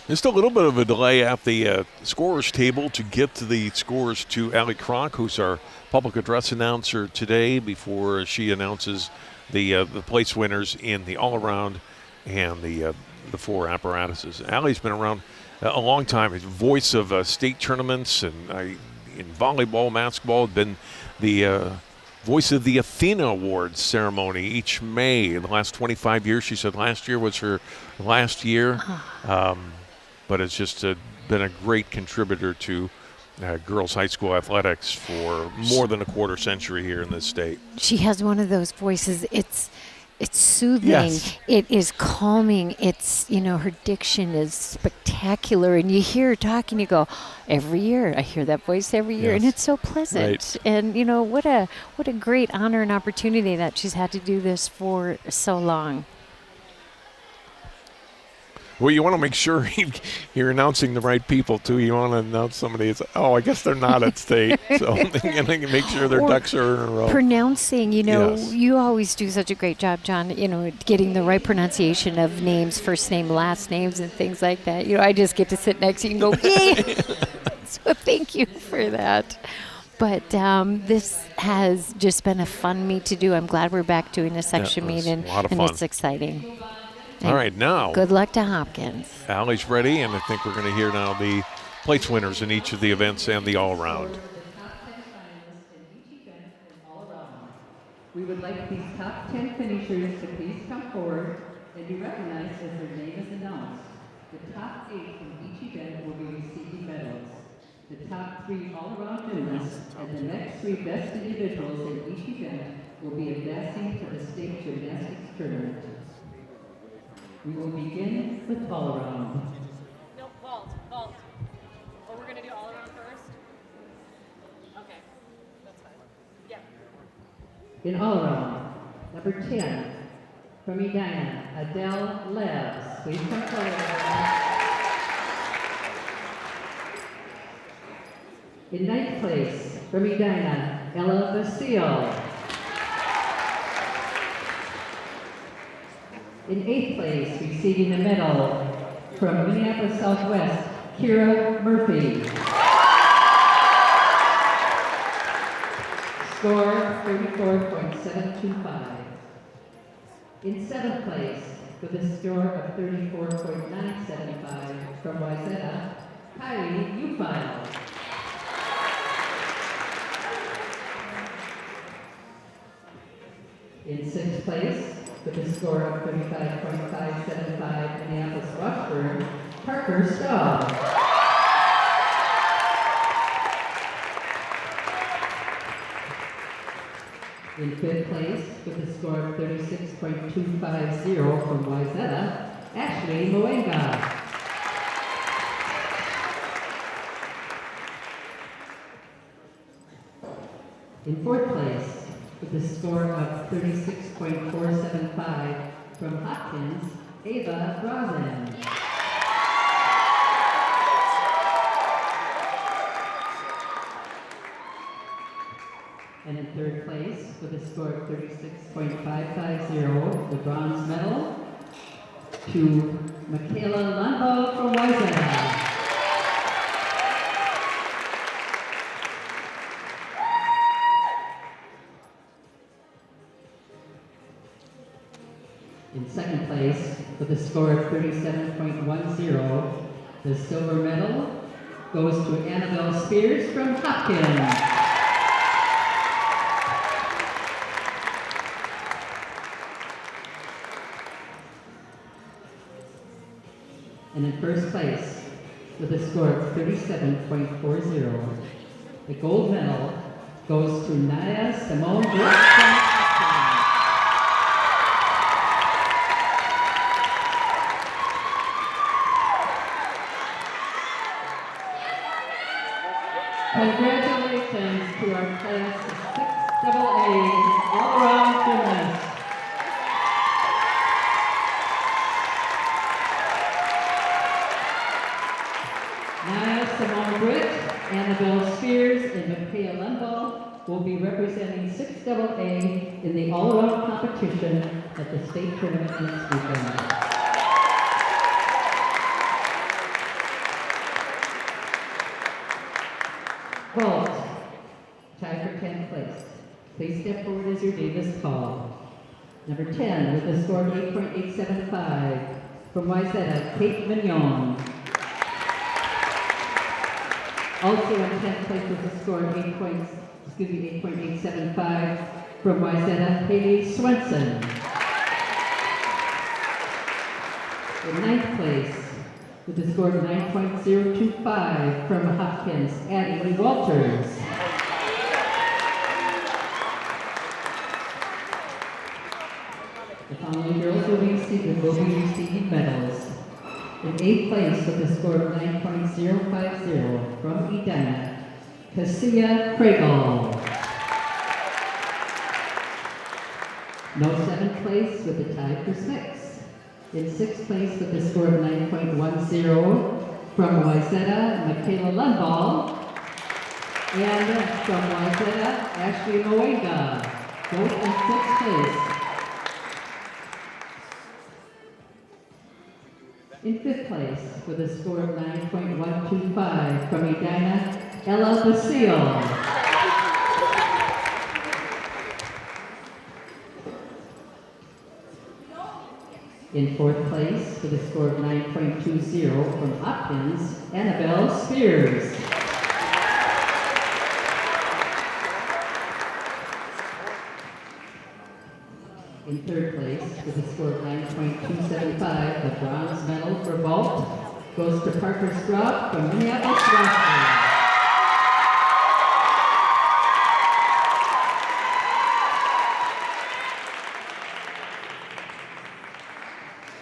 Just a little bit of a delay at the scorers table to get to the scores to Allie Kronk, who's our public address announcer today, before she announces the place winners in the all-around and the 4 apparatuses. Allie's been around a long time. He's voice of state tournaments and in volleyball, basketball, been the voice of the Athena Awards ceremony each May. The last 25 years, she said last year was her last year. But it's just been a great contributor to girls' high school athletics for more than a quarter century here in this state. She has one of those voices. It's soothing. Yes. It is calming. It's, her diction is spectacular. And you hear her talking, you go, every year. I hear that voice every year. Yes. And it's so pleasant. Right. And, what a great honor and opportunity that she's had to do this for so long. Well, you want to make sure you're announcing the right people, too. You want to announce somebody that's, I guess they're not at state. So they can make sure their ducks are in a row. Pronouncing, Yes. you always do such a great job, John, getting the right pronunciation of names, first name, last names, and things like that. I just get to sit next to you and go, yay! So thank you for that. But this has just been a fun meet to do. I'm glad we're back doing a section meet, and it's exciting. All right, now. Good luck to Hopkins. Allie's ready, and I think we're going to hear now the place winners in each of the events and the all-around. We would like these top 10 finishers to please come forward and be recognized as their name is announced. The top 8 from each event will be receiving medals. The top 3 all-around gymnasts and the next 3 best individuals in each event will be advancing to the state gymnastics tournament. We will begin with all-around. No, vault. Or we're going to do all-around first? Okay, that's fine. Yeah. In all-around, number 10, from Edina, Adele Labs. Please come forward. In 9th place, from Edina, Ella Osseo. In 8th place, receiving the medal, from Minneapolis Southwest, Kira Murphy. Score 34.725. In 7th place, with a score of 34.975 from Wayzata, Kylie Ufile. In 6th place, with a score of 35.575, Minneapolis Washburn, Parker Stahl. In 5th place, with a score of 36.250 from Wayzata, Ashley Moenga. In 4th place, with a score of 36.475 from Hopkins, Ava Rosen. And in 3rd place, with a score of 36.550, the bronze medal to Michaela Lumbo from Wayzata. In 2nd place, with a score of 37.10, the silver medal goes to Annabelle Spears from Hopkins. And in 1st place, with a score of 37.40. The gold medal goes to Naya Simone Brooks. Congratulations to our class 6AA all-around gymnasts. Naya Simone Britt, Annabelle Spears, and Michaela Lembo will be representing 6AA in the all-around competition at the state tournament next weekend. Vault, tied for 10th place. Please step forward as your name is called. Number 10 with a score of 8.875 from Wayzata, Kate Mignon. Also in 10th place with a score of 8.875 from Wayzata, Haley Swenson. In 9th place with a score of 9.025 from Hopkins, Addie Walters. The following girls will be receiving medals. In 8th place with a score of 9.050 from Edina, Cassia Craigle. No 7th place with a tie for 6. In 6th place with a score of 9.10 from Wayzata, Michaela Lundball. And from Wayzata, Ashley Moenga, both in 6th place. In 5th place with a score of 9.125 from Edina, Ella Basile. In 4th place with a score of 9.20 from Hopkins, Annabelle Spears. In 3rd place with a score of 9.275, the bronze medal for vault goes to Parker Straub from Minneapolis, Wisconsin.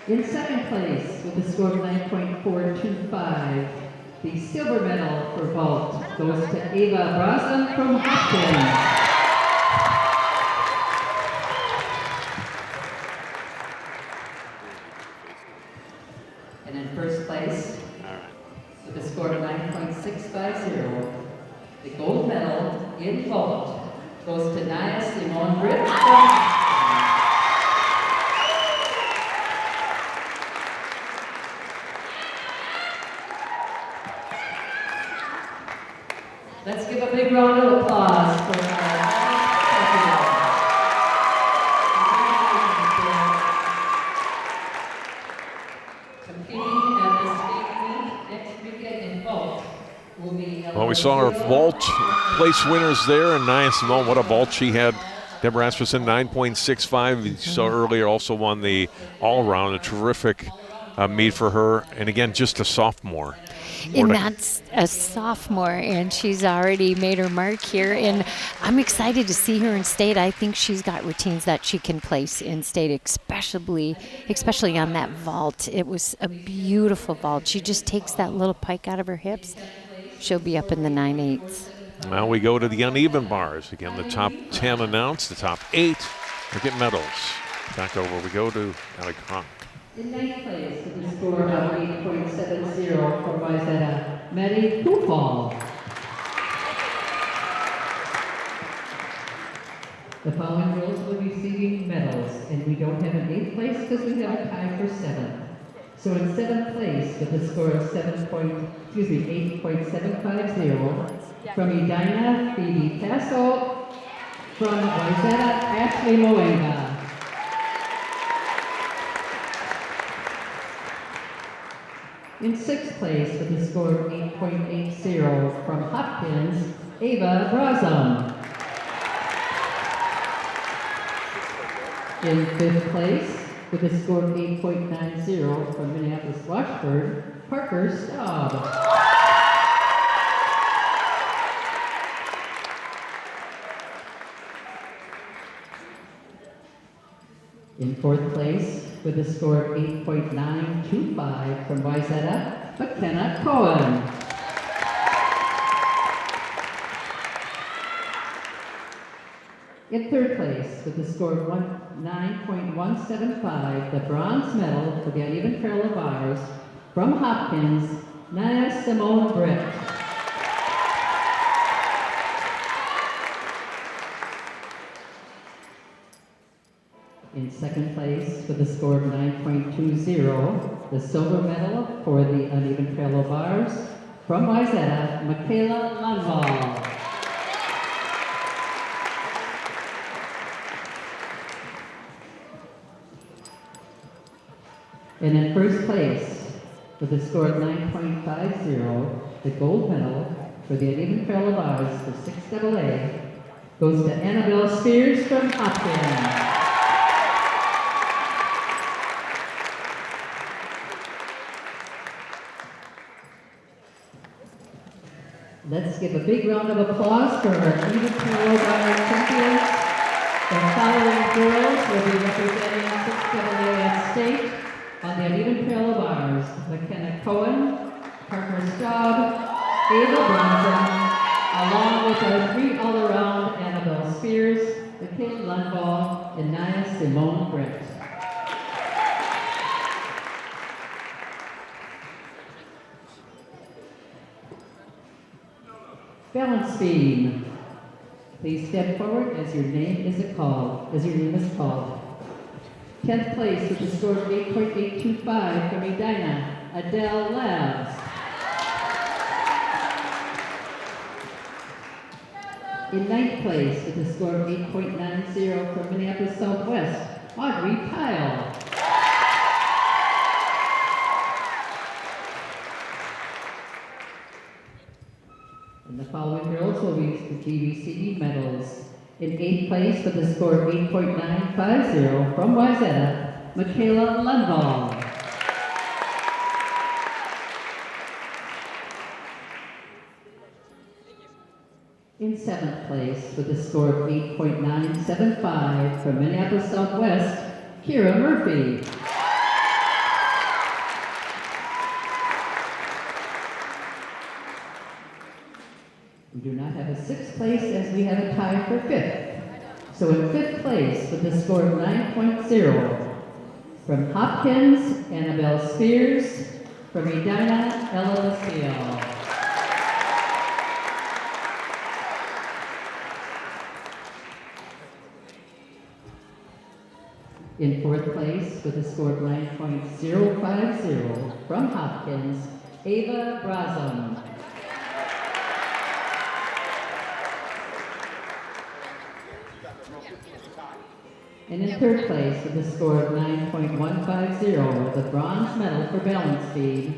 In 2nd place with a score of 9.425, the silver medal for vault goes to Ava Brosnan from Hopkins. And in 1st place with a score of 9.650, the gold medal in vault goes to Naya Simone Britt from Hopkins. Let's give a big round of applause for our competing at the state meet next weekend in vault. Well, we saw our vault place winners there, and Naya Simone, what a vault she had. Deborah Asmussen, 9.65. You saw earlier also won the all-around, a terrific meet for her. And again, just a sophomore. And that's a sophomore, and she's already made her mark here. And I'm excited to see her in state. I think she's got routines that she can place in state, especially on that vault. It was a beautiful vault. She just takes that little pike out of her hips. She'll be up in the 9/8. Now we go to the uneven bars. Again, the top 10 announced, the top 8 will get medals. Back over we go to Allie Cronk. In 9th place with a score of 8.70 from Wayzata, Maddie Kufal. The following girls will be receiving medals, and we don't have an 8th place because we have a tie for 7th. So in 7th place with a score of 8.750 from Edina, Phoebe Tasso. From Wayzata, Ashley Moenga. In 6th place with a score of 8.80 from Hopkins, Ava Brazum. In 5th place with a score of 8.90 from Minneapolis Watchford, Parker Staub. In fourth place, with a score of 8.925 from Wayzata, McKenna Cohen. In third place, with a score of 9.175, the bronze medal for the uneven parallel bars from Hopkins, Naya Simone Britt. In second place, with a score of 9.20, the silver medal for the uneven parallel bars from Wayzata, Michaela Lundvall. And in first place, with a score of 9.50, the gold medal for the uneven parallel bars for 6AA goes to Annabelle Spears from Hopkins. Let's give a big round of applause for our even parallel bar champions. The following girls will be representing 6AA at state on the uneven parallel bars: McKenna Cohen, Parker Staub, Ava Bronson, along with our three all-around Annabelle Spears, Michaela Lundvall, and Naya Simone Britt. Balance beam. Please step forward as your name is called. 10th place with a score of 8.825 from Edina, Adele Labs. In 9th place with a score of 8.90 from Minneapolis Southwest, Audrey Kyle. And the following girls will be receiving medals. In 8th place with a score of 8.950 from Wayzata, Michaela Lundvall. In 7th place with a score of 8.975 from Minneapolis Southwest, Kira Murphy. We do not have a 6th place as we have a tie for 5th. So in 5th place with a score of 9.0 from Hopkins, Annabelle Spears, from Edina, Ella Osseo. In 4th place with a score of 9.050 from Hopkins, Ava Brazum. And in 3rd place with a score of 9.150, the bronze medal for balance speed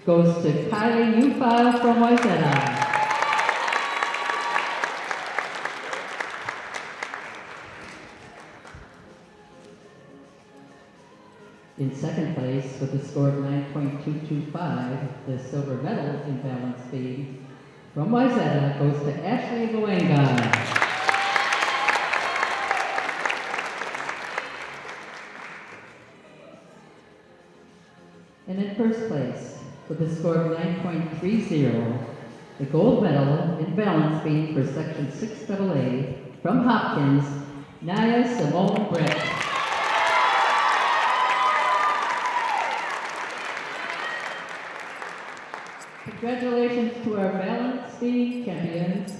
goes to Kylie Ufile from Wayzata. In 2nd place with a score of 9.225, the silver medal in balance speed from Wayzata goes to Ashley Moenga. And in 1st place, with a score of 9.30, the gold medal in balance beam for Section 6AA from Hopkins, Naya Simone Britt. Congratulations to our balance beam champions.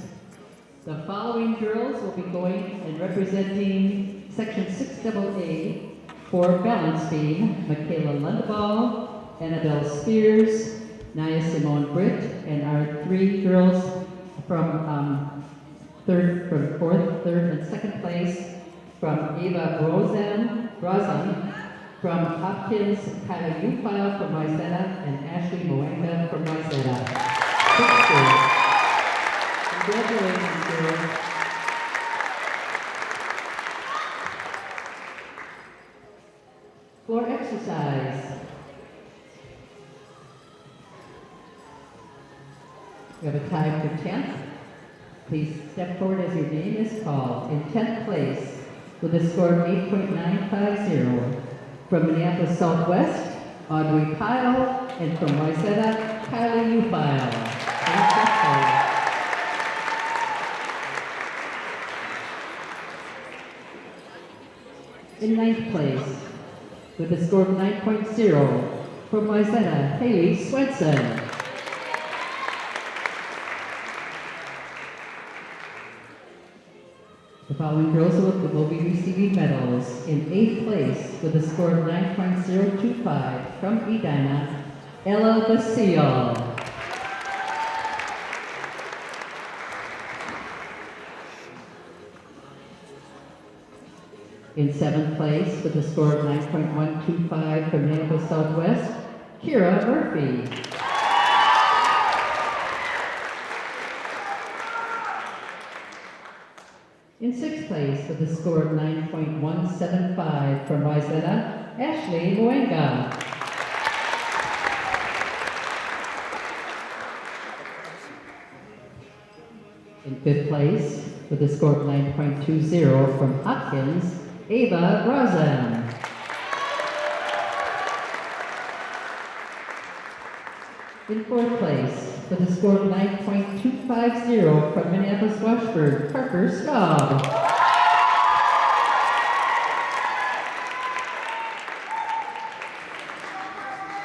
The following girls will be going and representing Section 6AA for balance beam: Michaela Lundvall, Annabelle Spears, Naya Simone Britt, and our 3 girls from 4th, 3rd, and 2nd place from Eva Brazan, from Hopkins, Kyla Ufile from Wayzata, and Ashley Moenga from Wayzata. Congratulations, girls. Floor exercise. We have a time for 10th. Please step forward as your name is called. In 10th place, with a score of 8.950, from Minneapolis Southwest, Audrey Pyle, and from Wayzata, Kylie Ufile. Please step forward. In 9th place, with a score of 9.0, from Wayzata, Haley Swenson. The following girls will be receiving medals. In 8th place, with a score of 9.025, from Edina, Ella Basile. In 7th place, with a score of 9.125 from Minneapolis Southwest, Kira Murphy. In 6th place, with a score of 9.175 from Wayzata, Ashley Moenga. In 5th place, with a score of 9.20 from Hopkins, Ava Rosen. In 4th place, with a score of 9.250 from Minneapolis Washburn, Parker Staub.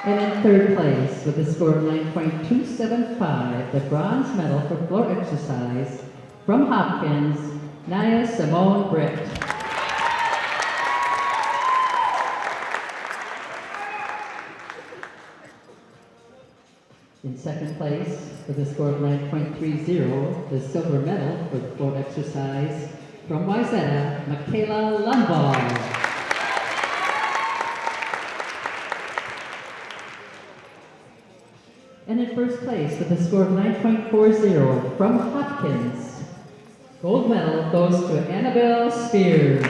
And in 3rd place, with a score of 9.275, the bronze medal for floor exercise from Hopkins, Naya Simone Britt. In 2nd place, with a score of 9.30, the silver medal for floor exercise from Wayzata, Michaela Lundvall. And in 1st place, with a score of 9.40 from Hopkins, gold medal goes to Annabelle Spears.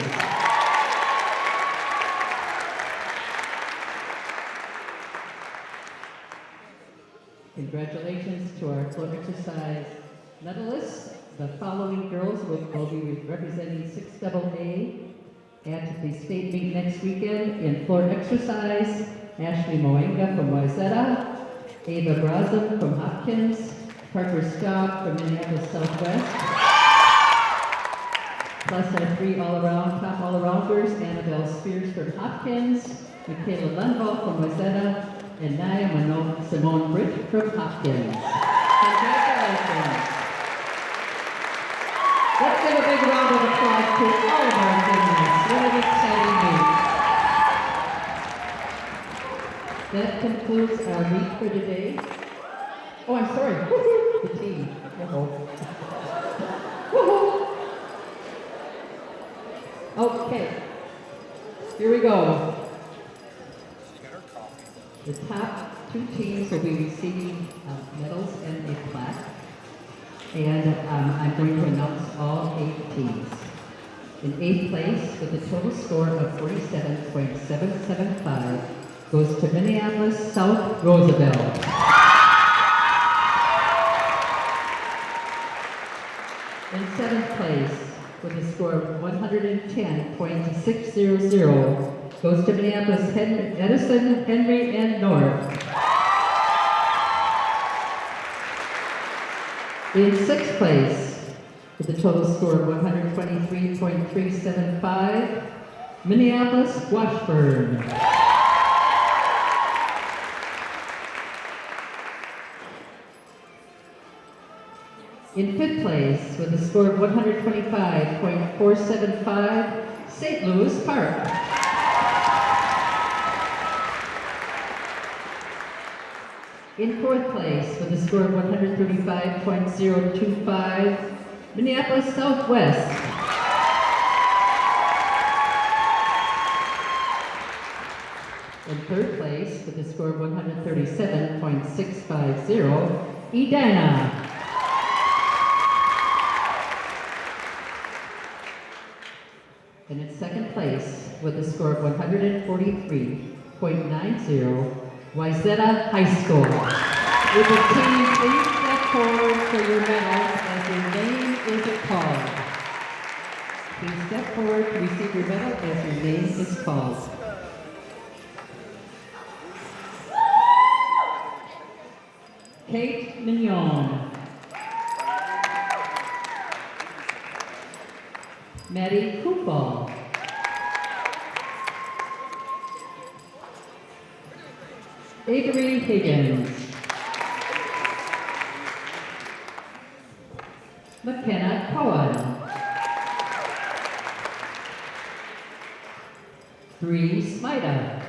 Congratulations to our floor exercise medalists. The following girls will be representing 6AA at the state meet next weekend in floor exercise. Ashley Moenga from Wayzata, Ava Brazum from Hopkins, Parker Staub from Minneapolis Southwest, plus our 3 top all-arounders, Annabelle Spears from Hopkins, Michaela Lundvall from Wayzata, and Naya Simone Britt from Hopkins. Congratulations. Let's give a big round of applause to all of our gymnasts. What an exciting meet. That concludes our meet for today. Oh, I'm sorry. Woo-hoo. The team. Uh-oh. Woo-hoo. Okay. Here we go. The top 2 teams will be receiving medals and a plaque. And I'm going to announce all 8 teams. In 8th place, with a total score of 47.775, goes to Minneapolis South Roosevelt. In 7th place, with a score of 110.600, goes to Minneapolis Edison, Henry, and North. In 6th place, with a total score of 123.375, Minneapolis Washburn. In 5th place, with a score of 125.475, St. Louis Park. In 4th place, with a score of 135.025, Minneapolis Southwest. In 3rd place, with a score of 137.650, Edina. And in second place, with a score of 143.90, Wayzata High School. Would the team please step forward for your medals as your name is called? Please step forward to receive your medal as your name is called. Kate Mignon. Maddie Kupal. Avery Higgins. McKenna Cohen. Bree Smida.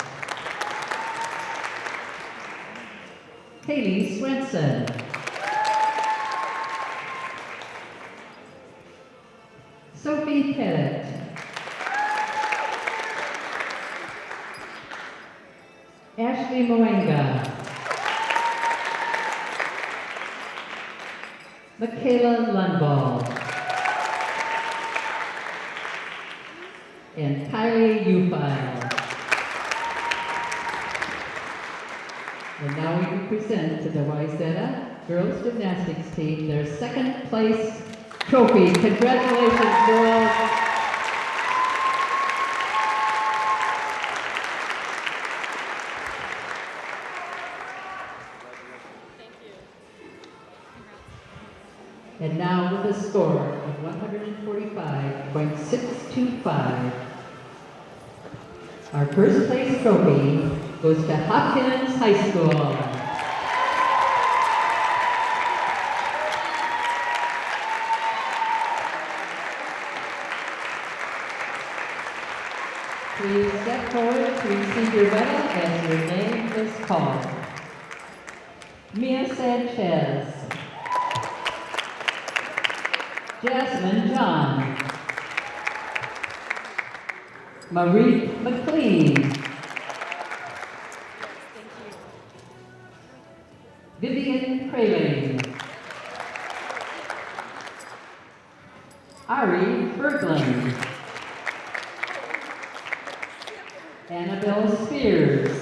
Haley Swenson. Sophie Pettit. Ashley Moenga. Michaela Lundball. And Kylie Ufile. And now we can present to the Wayzata Girls Gymnastics team their second place trophy. Congratulations, girls. And now with a score of 145.625, our first place trophy goes to Hopkins High School. Please step forward to receive your medal as your name is called. Mia Sanchez. Jasmine John. Marie McLean. Vivian Praline. Ari Berglund. Annabelle Spears.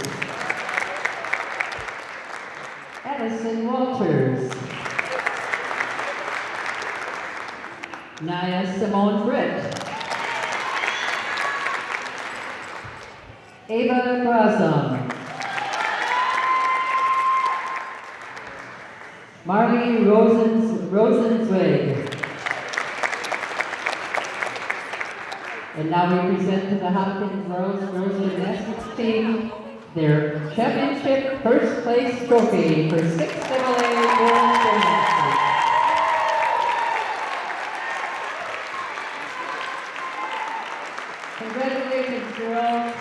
Addison Walters. Naya Simone Britt. Ava Grasam. Marley Rosenzweig. And now we present to the Hopkins Girls Gymnastics team their championship first place trophy for 6AA Girls Gymnastics. Congratulations, girls.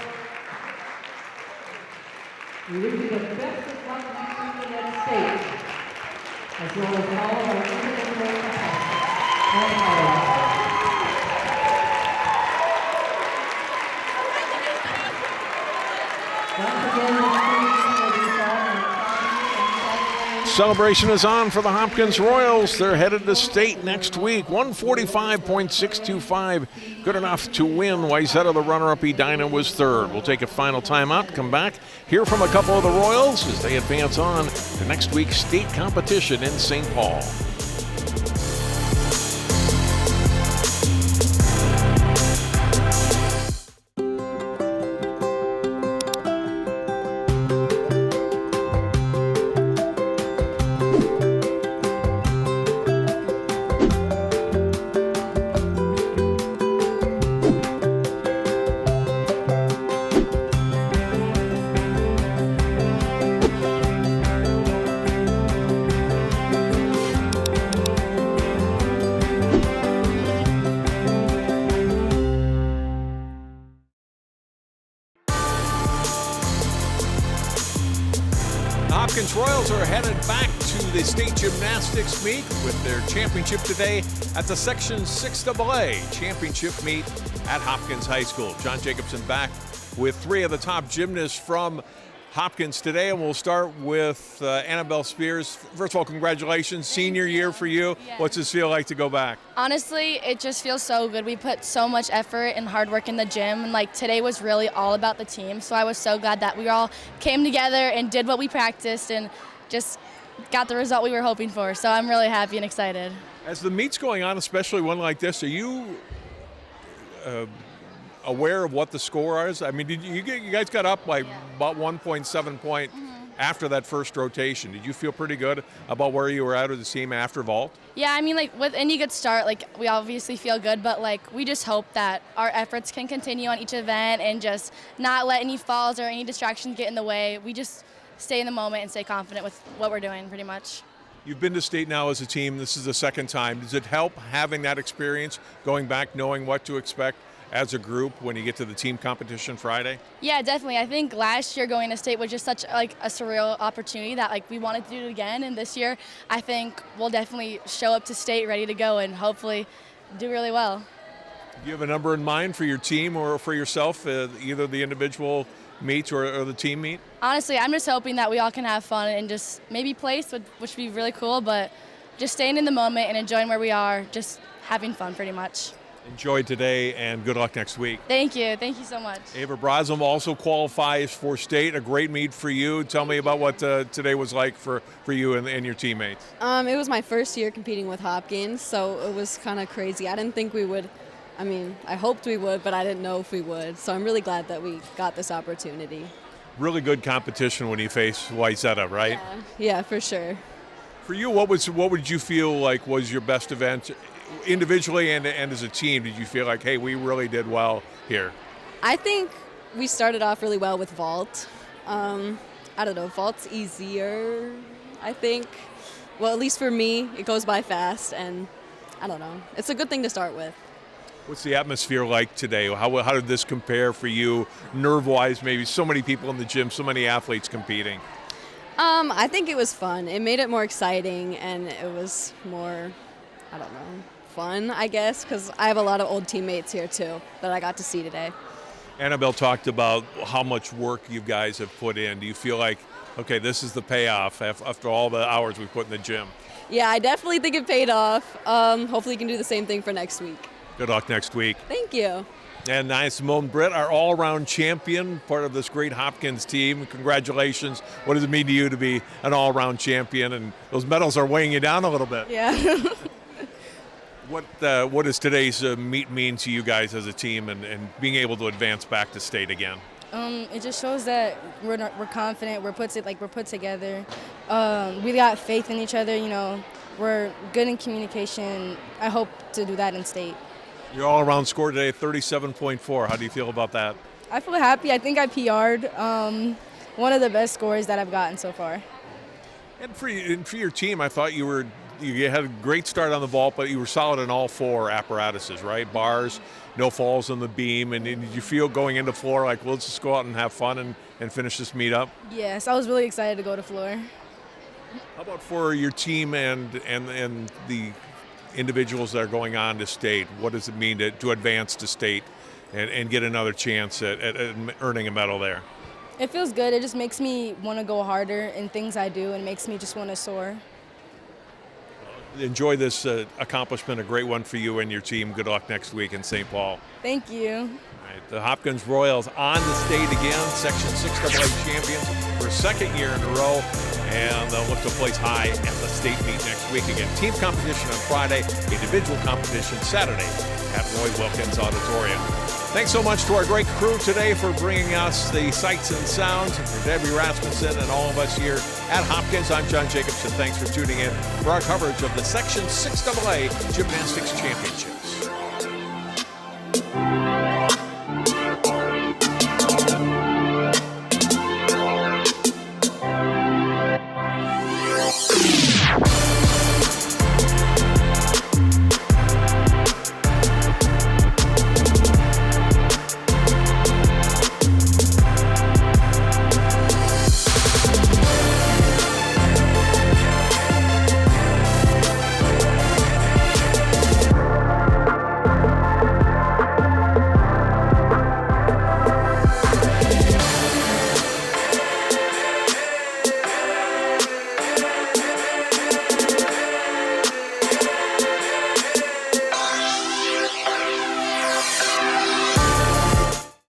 We wish you the best of luck next week in that state, as well as all of our individual contestants. Celebration is on for the Hopkins Royals. They're headed to state next week. 145.625, good enough to win. Wayzata, the runner-up, Edina, was third. We'll take a final timeout, come back, hear from a couple of the Royals as they advance on to next week's state competition in St. Paul. Hopkins Royals are headed back to the state gymnastics meet with their championship today at the Section 6AA championship meet at Hopkins High School. John Jacobson back with three of the top gymnasts from Hopkins today, and we'll start with Annabelle Spears. First of all, congratulations, senior year for you. Yes. What's it feel like to go back? Honestly, it just feels so good. We put so much effort and hard work in the gym, and like today was really all about the team. So I was so glad that we all came together and did what we practiced and just got the result we were hoping for. So I'm really happy and excited. As the meet's going on, especially one like this, are you aware of what the score is? I mean, did you guys got up by about 1.7 point after that first rotation. Did you feel pretty good about where you were at with the team after vault? Yeah, I mean, like with any good start, like we obviously feel good, but like we just hope that our efforts can continue on each event and just not let any falls or any distractions get in the way. We just stay in the moment and stay confident with what we're doing, pretty much. You've been to state now as a team. This is the second time. Does it help having that experience, going back, knowing what to expect as a group when you get to the team competition Friday? Yeah, definitely. I think last year going to state was just such like a surreal opportunity that like we wanted to do it again. And this year, I think we'll definitely show up to state ready to go and hopefully do really well. Do you have a number in mind for your team or for yourself, either the individual meets or the team meet? Honestly, I'm just hoping that we all can have fun and just maybe place, which would be really cool, but just staying in the moment and enjoying where we are, just having fun pretty much. Enjoy today and good luck next week. Thank you. Thank you so much. Ava Broslam also qualifies for state, a great meet for you. Tell me about what today was like for you and your teammates. It was my first year competing with Hopkins, so it was kind of crazy. I didn't think we would. I mean, I hoped we would, but I didn't know if we would. So I'm really glad that we got this opportunity. Really good competition when you face Wayzata, right? Yeah, for sure. For you, what would you feel like was your best event, individually and as a team? Did you feel like, hey, we really did well here? I think we started off really well with vault. I don't know, vault's easier, I think. Well, at least for me, it goes by fast, and I don't know. It's a good thing to start with. What's the atmosphere like today? How did this compare for you, nerve-wise, maybe? So many people in the gym, so many athletes competing. I think it was fun. It made it more exciting, and it was more, I don't know, fun, I guess, because I have a lot of old teammates here, too, that I got to see today. Annabelle talked about how much work you guys have put in. Do you feel like, okay, this is the payoff after all the hours we put in the gym? Yeah, I definitely think it paid off. Hopefully you can do the same thing for next week. Good luck next week. Thank you. And Simone Britt, our all-around champion, part of this great Hopkins team. Congratulations. What does it mean to you to be an all-around champion? And those medals are weighing you down a little bit. Yeah. What does today's meet mean to you guys as a team and being able to advance back to state again? It just shows that we're confident. We're put together. We got faith in each other. You know, we're good in communication. I hope to do that in state. Your all-around score today, 37.4. How do you feel about that? I feel happy. I think I PR'd. One of the best scores that I've gotten so far. And for your team, I thought you had a great start on the vault, but you were solid in all four apparatuses, right? Bars, no falls on the beam. And did you feel going into floor like, well, let's just go out and have fun and finish this meet up? Yes, I was really excited to go to floor. How about for your team and the individuals that are going on to state? What does it mean to advance to state and get another chance at earning a medal there? It feels good. It just makes me want to go harder in things I do and makes me just want to soar. Enjoy this accomplishment, a great one for you and your team. Good luck next week in St. Paul. Thank you. All right, the Hopkins Royals on the state again, Section 6AA champions for a second year in a row, and they'll look to place high at the state meet next week. Again, team competition on Friday, individual competition Saturday at Roy Wilkins Auditorium. Thanks so much to our great crew today for bringing us the sights and sounds, and for Debbie Rasmussen and all of us here at Hopkins. I'm John Jacobson. Thanks for tuning in for our coverage of the Section 6AA Gymnastics Championship.